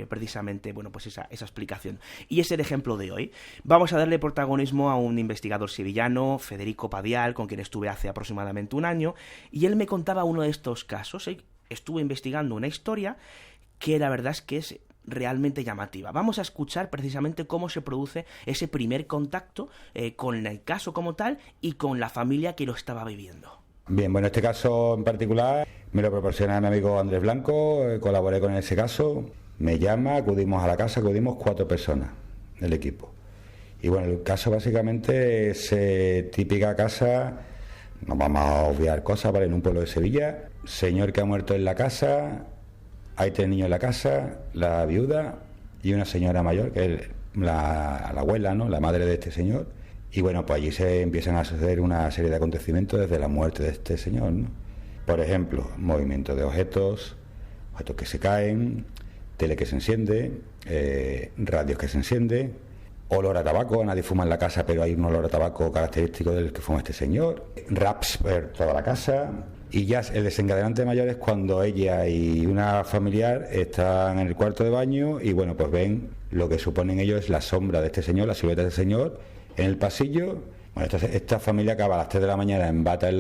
precisamente, bueno, pues esa explicación. Y es el ejemplo de hoy. Vamos a darle protagonismo a un investigador sevillano, Federico Padial, con quien estuve hace aproximadamente un año, y él me contaba uno de estos casos. Estuve investigando una historia que la verdad es que es realmente llamativa. Vamos a escuchar precisamente cómo se produce ese primer contacto con el caso como tal y con la familia que lo estaba viviendo. Bien, bueno, este caso en particular me lo proporciona mi amigo Andrés Blanco, colaboré con ese caso, me llama, acudimos a la casa, acudimos 4 personas del equipo. Y bueno, el caso básicamente es típica casa, no vamos a obviar cosas, ¿vale? En un pueblo de Sevilla, señor que ha muerto en la casa, hay 3 niños en la casa, la viuda y una señora mayor, que es la abuela, ¿no? La madre de este señor. Y bueno, pues allí se empiezan a suceder una serie de acontecimientos desde la muerte de este señor, ¿no? Por ejemplo, movimiento de objetos que se caen, tele que se enciende, radios que se encienden, olor a tabaco, nadie fuma en la casa, pero hay un olor a tabaco característico del que fuma este señor, raps por toda la casa. Y ya el desencadenante mayor es cuando ella y una familiar están en el cuarto de baño y bueno, pues ven lo que suponen ellos es la sombra de este señor, la silueta de este señor en el pasillo. Bueno, esta familia acaba a las 3 de la mañana en bata en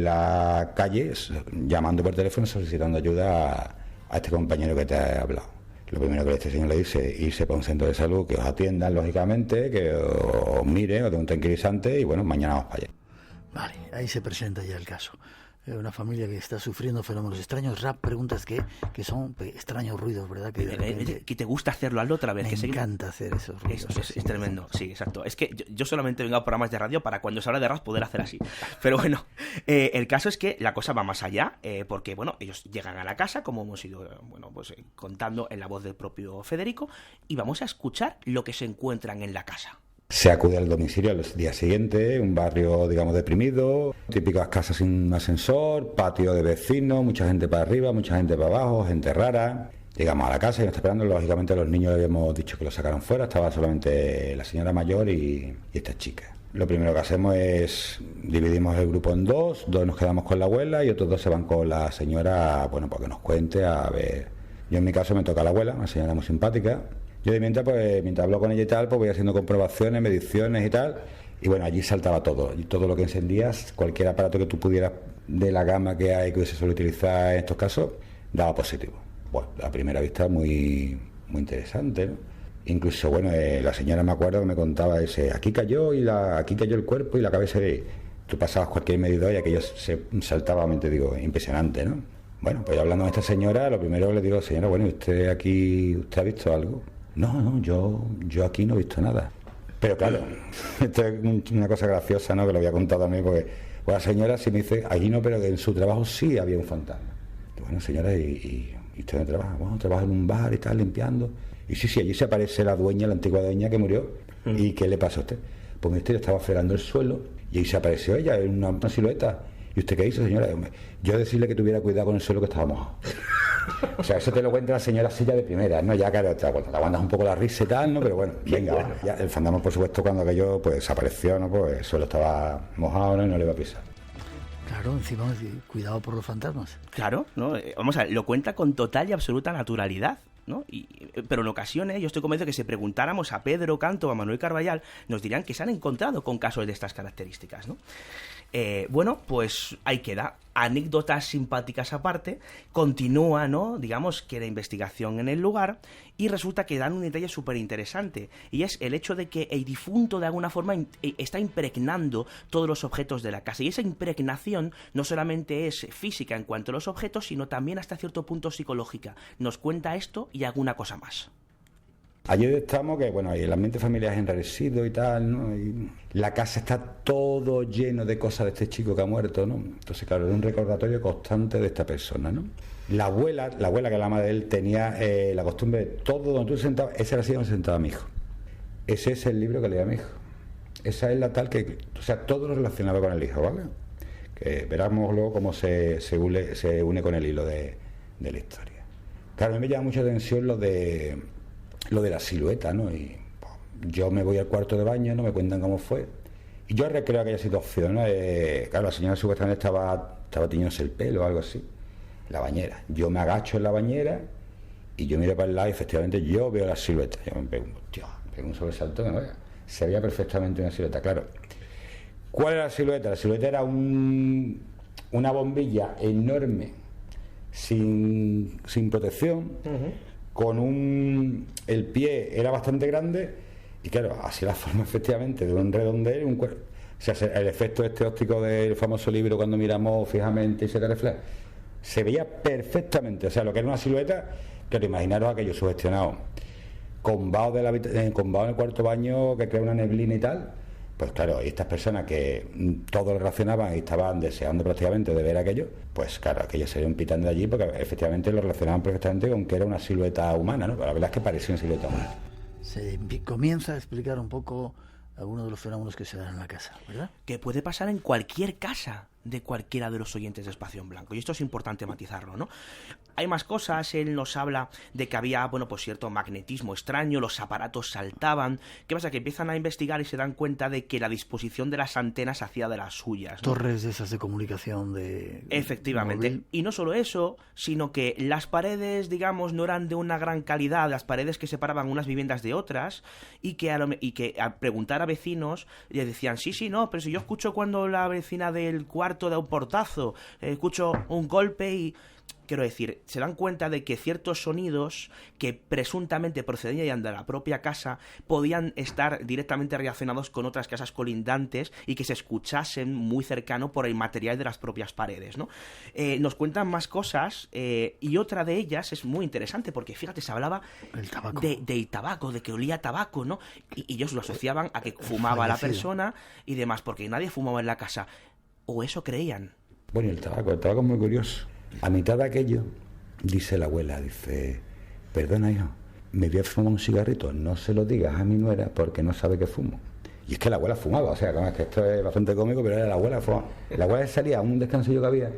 la calle, llamando por teléfono, solicitando ayuda a este compañero que te ha hablado. lo primero que este señor le dice, irse para un centro de salud, que os atiendan, lógicamente, que os miren, os den un tranquilizante y bueno, mañana vamos para allá. Vale, ahí se presenta ya el caso. Una familia que está sufriendo fenómenos extraños. Rap, preguntas que son extraños ruidos, ¿verdad? Que te gusta hacerlo, hazlo otra vez. Me encanta hacer esos ruidos. Es tremendo, sí, exacto. Es que yo solamente vengo a programas de radio para cuando se habla de rap poder hacer así. Pero bueno, el caso es que la cosa va más allá, porque bueno, ellos llegan a la casa, como hemos ido contando en la voz del propio Federico, y vamos a escuchar lo que se encuentran en la casa. Se acude al domicilio al día siguiente, un barrio, digamos, deprimido, típicas casas sin ascensor, patio de vecinos, mucha gente para arriba, mucha gente para abajo, gente rara. Llegamos a la casa y nos está esperando, lógicamente los niños le habíamos dicho que los sacaron fuera, estaba solamente la señora mayor y esta chica. Lo primero que hacemos es dividimos el grupo en dos nos quedamos con la abuela y otros dos se van con la señora, bueno, para que nos cuente, a ver. Yo en mi caso me toca la abuela, una señora muy simpática. Yo de mientras hablo con ella y tal, pues voy haciendo comprobaciones, mediciones y tal, y bueno, allí saltaba todo, y todo lo que encendías, cualquier aparato que tú pudieras de la gama que hay, que se suele utilizar en estos casos, daba positivo. Bueno, a primera vista muy interesante, ¿no? Incluso, bueno, la señora me acuerdo que me contaba, dice, aquí cayó el cuerpo y la cabeza de... Tú pasabas cualquier medidor y aquello se saltaba, digo, impresionante, ¿no? Bueno, pues hablando con esta señora, lo primero le digo, señora, bueno, ¿usted ha visto algo? No, yo aquí no he visto nada. Pero claro, esto es una cosa graciosa, ¿no? Que lo había contado a mí, porque la señora sí me dice, allí no, pero que en su trabajo sí había un fantasma. Bueno, señora, ¿y usted dónde trabaja? Bueno, trabaja en un bar y tal, limpiando. Y sí, allí se aparece la antigua dueña que murió. ¿Y qué le pasó a usted? Pues usted estaba fregando el suelo y ahí se apareció ella en una silueta. ¿Y usted qué hizo, señora? Yo decirle que tuviera cuidado con el suelo que estaba mojado. O sea, eso te lo cuenta la señora silla de primera, ¿no? Ya, claro, te aguantas un poco la risa y tal, ¿no? Pero bueno, venga, ya, el fantasma, por supuesto, cuando aquello pues desapareció, ¿no? Pues el suelo estaba mojado, ¿no? Y no le iba a pisar. Claro, encima, cuidado por los fantasmas. Claro, ¿no? Vamos a ver, lo cuenta con total y absoluta naturalidad, ¿no? Pero en ocasiones yo estoy convencido que si preguntáramos a Pedro Canto o a Manuel Carballal, nos dirían que se han encontrado con casos de estas características, ¿no? Bueno, pues ahí queda. Anécdotas simpáticas aparte, continúa, ¿no? Digamos que la investigación en el lugar, y resulta que dan un detalle súper interesante, y es el hecho de que el difunto de alguna forma está impregnando todos los objetos de la casa, y esa impregnación no solamente es física en cuanto a los objetos, sino también hasta cierto punto psicológica. Nos cuenta esto y alguna cosa más. Ayer estamos, que bueno, el ambiente familiar es enrarecido y tal, ¿no? Y la casa está todo lleno de cosas de este chico que ha muerto, ¿no? Entonces, claro, es un recordatorio constante de esta persona, ¿no? La abuela, que es la madre de él, tenía la costumbre de todo donde tú sentabas, esa era la silla donde sentaba mi hijo. Ese es el libro que leía mi hijo. Esa es la tal que, o sea, todo lo relacionado con el hijo, ¿vale? Que veramos luego cómo se une con el hilo de la historia. Claro, a mí me llama mucha atención lo de la silueta, ¿no? Y yo me voy al cuarto de baño, no me cuentan cómo fue. Y yo recreo aquella situación, ¿no? Claro, la señora supuestamente estaba tiñéndose el pelo o algo así. La bañera. Yo me agacho en la bañera y yo miro para el lado y efectivamente yo veo la silueta. Yo me pego un sobresalto que no vea. Se veía perfectamente una silueta, claro. ¿Cuál era la silueta? La silueta era una bombilla enorme, sin protección, con el pie era bastante grande y claro, así la forma efectivamente de un redondel, un cuerpo. O sea, el efecto óptico del famoso libro cuando miramos fijamente y se te refleja, se veía perfectamente, o sea, lo que era una silueta, claro, imaginaros aquello sugestionado, con vaho en el cuarto baño que crea una neblina y tal. Pues claro, y estas personas que todo lo relacionaban y estaban deseando prácticamente de ver aquello, pues claro, aquello sería un pitán de allí porque efectivamente lo relacionaban perfectamente con que era una silueta humana, ¿no? Pero la verdad es que parecía una silueta humana. Se comienza a explicar un poco algunos de los fenómenos que se dan en la casa, ¿verdad? Que puede pasar en cualquier casa de cualquiera de los oyentes de Espacio en Blanco, y esto es importante matizarlo, ¿no? Hay más cosas, él nos habla de que había, bueno, pues cierto magnetismo extraño, los aparatos saltaban. ¿Qué pasa? Que empiezan a investigar y se dan cuenta de que la disposición de las antenas hacía de las suyas, ¿no? Torres de esas de comunicación de... Efectivamente. móvil. Y no solo eso, sino que las paredes, digamos, no eran de una gran calidad, las paredes que separaban unas viviendas de otras, y que al preguntar a vecinos le decían, sí, no, pero si yo escucho cuando la vecina del cuarto cuarto da un portazo, escucho un golpe y... Quiero decir, se dan cuenta de que ciertos sonidos que presuntamente procedían de la propia casa podían estar directamente relacionados con otras casas colindantes y que se escuchasen muy cercano por el material de las propias paredes, ¿no? Nos cuentan más cosas y otra de ellas es muy interesante porque, fíjate, se hablaba del tabaco, de que olía a tabaco, ¿no? Y ellos lo asociaban a que fumaba la persona y demás, porque nadie fumaba en la casa. O eso creían. Bueno, y el tabaco es muy curioso. A mitad de aquello, dice la abuela, dice, perdona hijo, me voy a fumar un cigarrito, no se lo digas a mi nuera porque no sabe que fumo. Y es que la abuela fumaba, o sea, es que esto es bastante cómico, pero era la abuela fumaba. La abuela salía a un descansillo que había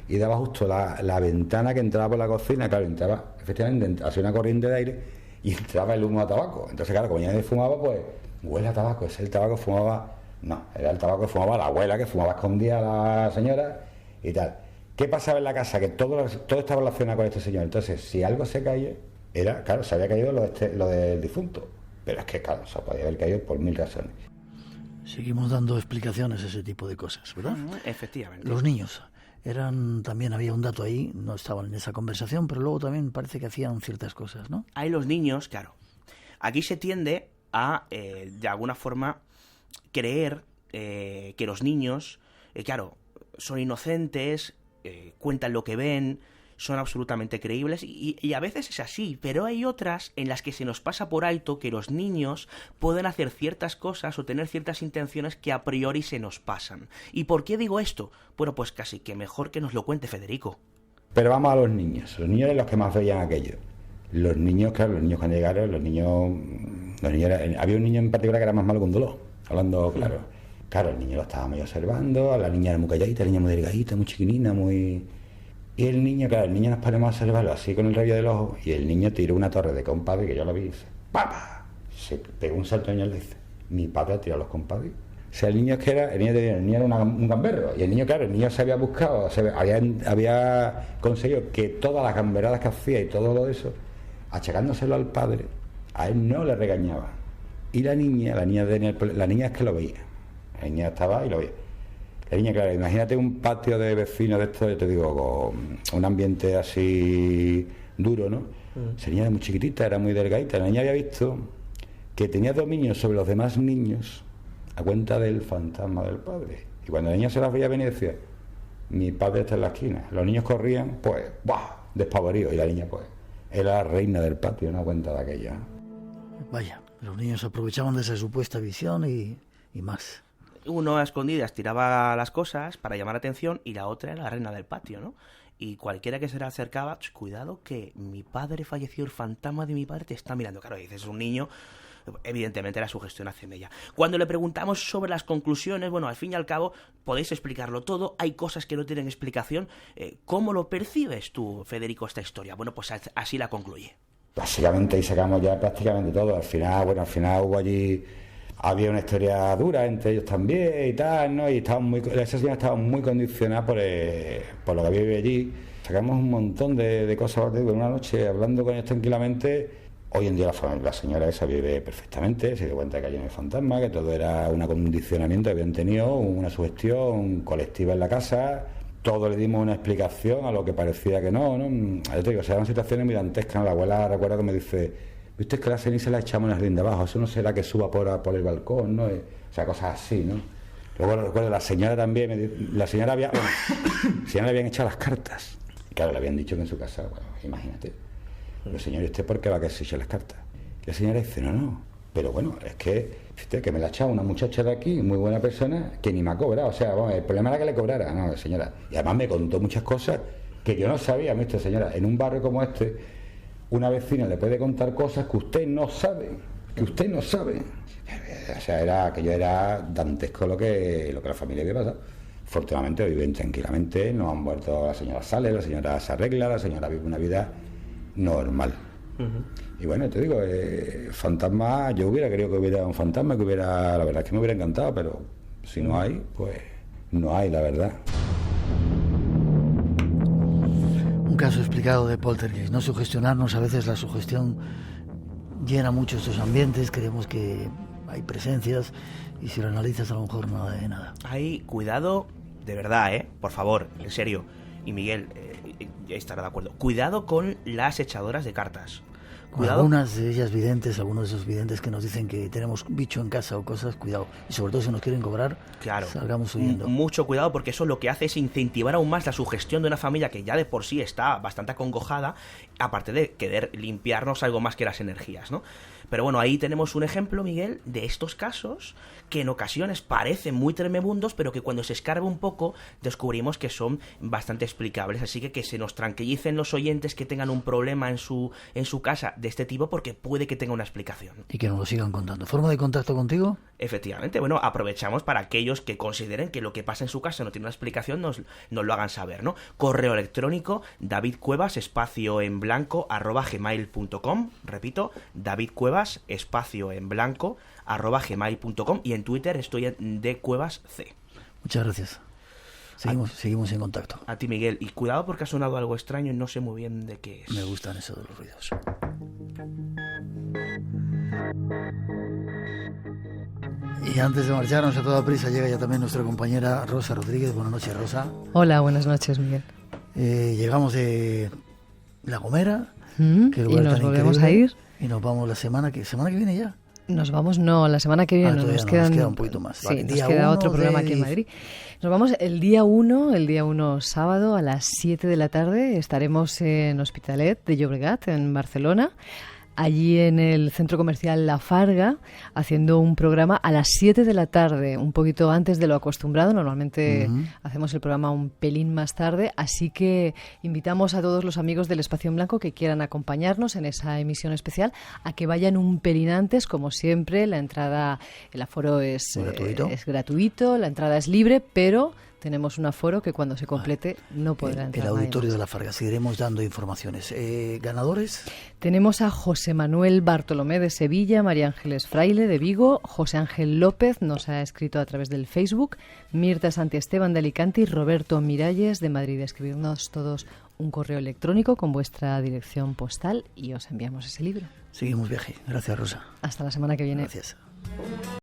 y daba justo la ventana que entraba por la cocina, claro, entraba, efectivamente, hacía una corriente de aire y entraba el humo a tabaco. Entonces, claro, como ya nadie fumaba, pues, huele a tabaco, ese el tabaco fumaba, no, era el tabaco que fumaba la abuela, que fumaba escondida a la señora y tal. ¿Qué pasaba en la casa? Que todo estaba relacionado con este señor. Entonces, si algo se caía, era, claro, se había caído lo del difunto. Pero es que, claro, se podía haber caído por 1000 razones. Seguimos dando explicaciones a ese tipo de cosas, ¿verdad? Efectivamente. Los niños también había un dato ahí, no estaban en esa conversación, pero luego también parece que hacían ciertas cosas, ¿no? Hay los niños, claro. Aquí se tiende a, de alguna forma, creer que los niños, claro, son inocentes, cuentan lo que ven, son absolutamente creíbles y a veces es así, pero hay otras en las que se nos pasa por alto que los niños pueden hacer ciertas cosas o tener ciertas intenciones que a priori se nos pasan. ¿Y por qué digo esto? Bueno, pues casi que mejor que nos lo cuente Federico. Pero vamos a los niños eran los que más veían aquello. Los niños, claro, los niños cuando llegaron, los niños había un niño en particular que era más malo que un dolor, hablando claro. Claro, el niño lo estaba muy observando, la niña era muy calladita, la niña muy delgadita, muy chiquinina, muy... Y el niño nos paramos a observarlo así con el rabillo del ojo, y el niño tiró una torre de compadre, que yo lo vi, y dice, ¡papá! Se pegó un salto y el niño le dice, mi padre ha tirado los compadres. O sea, el niño era un gamberro, y el niño se había buscado, había conseguido que todas las gamberadas que hacía y todo lo de eso, achacándoselo al padre, a él no le regañaba. Y la niña es que lo veía. La niña estaba y lo veía. La niña, claro, imagínate un patio de vecinos de esto, yo te digo, con un ambiente así duro, ¿no? Esa niña era muy chiquitita, era muy delgadita. La niña había visto que tenía dominio sobre los demás niños a cuenta del fantasma del padre. Y cuando la niña se las veía venir, decía, mi padre está en la esquina. Los niños corrían, pues, ¡buah!, despavoridos. Y la niña, pues, era la reina del patio, no cuenta de aquella. Vaya, los niños aprovechaban de esa supuesta visión y más. Uno a escondidas tiraba las cosas para llamar la atención y la otra era la reina del patio, ¿no? Y cualquiera que se le acercaba, cuidado que mi padre falleció, el fantasma de mi padre te está mirando. Claro, dices, un niño, evidentemente la sugestión hace mella. Cuando le preguntamos sobre las conclusiones, bueno, al fin y al cabo podéis explicarlo todo, hay cosas que no tienen explicación. ¿Cómo lo percibes tú, Federico, esta historia? Bueno, pues así la concluye. Básicamente ahí sacamos ya prácticamente todo. Al final hubo allí... Había una historia dura entre ellos también y tal, ¿no? Y esa señora estaba muy condicionada por lo que había vivido allí. Sacamos un montón de cosas. En una noche, hablando con ellos tranquilamente, hoy en día la señora esa vive perfectamente, se dio cuenta que hay un fantasma, que todo era un acondicionamiento que habían tenido, una sugestión colectiva en la casa. Todo le dimos una explicación a lo que parecía que no. Yo te digo, se dan situaciones muy dantescas, ¿no? La abuela, recuerdo que me dice... Viste que la ceniza la echamos en el jardín de abajo, eso no será que suba por el balcón, ¿no? O sea, cosas así, ¿no? Luego recuerdo, la señora también, la señora le habían echado las cartas. Y claro, le habían dicho que en su casa, bueno, imagínate. Pero señor, ¿usted por qué va a que se eche las cartas? Y la señora dice, no. Pero bueno, es que me la ha echado una muchacha de aquí, muy buena persona, que ni me ha cobrado. O sea, el problema era que le cobrara, no, señora. Y además me contó muchas cosas que yo no sabía, ¿viste, señora? En un barrio como este... Una vecina le puede contar cosas que usted no sabe. O sea, aquello era dantesco lo que la familia había pasado. Afortunadamente viven tranquilamente, no han muerto, la señora sale, la señora se arregla, la señora vive una vida normal. Y bueno, te digo, fantasma, yo hubiera querido que hubiera un fantasma, la verdad es que me hubiera encantado, pero si no hay, pues no hay, la verdad. Un caso explicado de poltergeist, no sugestionarnos, a veces la sugestión llena mucho estos ambientes, creemos que hay presencias y si lo analizas a lo mejor nada de nada. Hay cuidado de verdad, por favor, en serio, y Miguel estará de acuerdo, cuidado con las echadoras de cartas. Cuidado. Algunas de ellas videntes, algunos de esos videntes que nos dicen que tenemos bicho en casa o cosas, cuidado. Y sobre todo si nos quieren cobrar, claro, salgamos huyendo. Mucho cuidado, porque eso lo que hace es incentivar aún más la sugestión de una familia que ya de por sí está bastante acongojada, aparte de querer limpiarnos algo más que las energías, ¿no? Pero bueno, ahí tenemos un ejemplo, Miguel, de estos casos que en ocasiones parecen muy tremebundos, pero que cuando se escarba un poco descubrimos que son bastante explicables. Así que se nos tranquilicen los oyentes que tengan un problema en su casa de este tipo, porque puede que tenga una explicación. Y que nos lo sigan contando. ¿Forma de contacto contigo? Efectivamente, bueno, aprovechamos para aquellos que consideren que lo que pasa en su casa no tiene una explicación, nos lo hagan saber, ¿no? Correo electrónico davidcuevas_en_blanco@gmail.com. Repito, davidcuevas_en_blanco@gmail.com, y en Twitter estoy en dcuevasc. Muchas gracias. Seguimos en contacto. A ti, Miguel, y cuidado porque ha sonado algo extraño y no sé muy bien de qué es. Me gustan eso de los ruidos. Y antes de marcharnos a toda prisa, llega ya también nuestra compañera Rosa Rodríguez. Buenas noches, Rosa. Hola, buenas noches, Miguel. Llegamos de La Gomera, y nos volvemos a ir. Y nos vamos la semana que viene ya. Nos vamos, no, la semana que viene nos queda un poquito más. Sí, vale, nos queda otro programa aquí en Madrid. Nos vamos el día 1 sábado a las 7 de la tarde. Estaremos en Hospitalet de Llobregat, en Barcelona. Allí en el centro comercial La Farga, haciendo un programa a las 7 de la tarde, un poquito antes de lo acostumbrado. Normalmente hacemos el programa un pelín más tarde, así que invitamos a todos los amigos del Espacio en Blanco que quieran acompañarnos en esa emisión especial a que vayan un pelín antes. Como siempre, la entrada, el aforo es gratuito, la entrada es libre, pero tenemos un aforo que cuando se complete no podrá entrar. El auditorio de La Farga. Seguiremos dando informaciones. ¿Ganadores? Tenemos a José Manuel Bartolomé de Sevilla, María Ángeles Fraile de Vigo, José Ángel López nos ha escrito a través del Facebook, Mirta Santiesteban de Alicante y Roberto Miralles de Madrid. Escribirnos todos un correo electrónico con vuestra dirección postal y os enviamos ese libro. Seguimos viaje. Gracias, Rosa. Hasta la semana que viene. Gracias.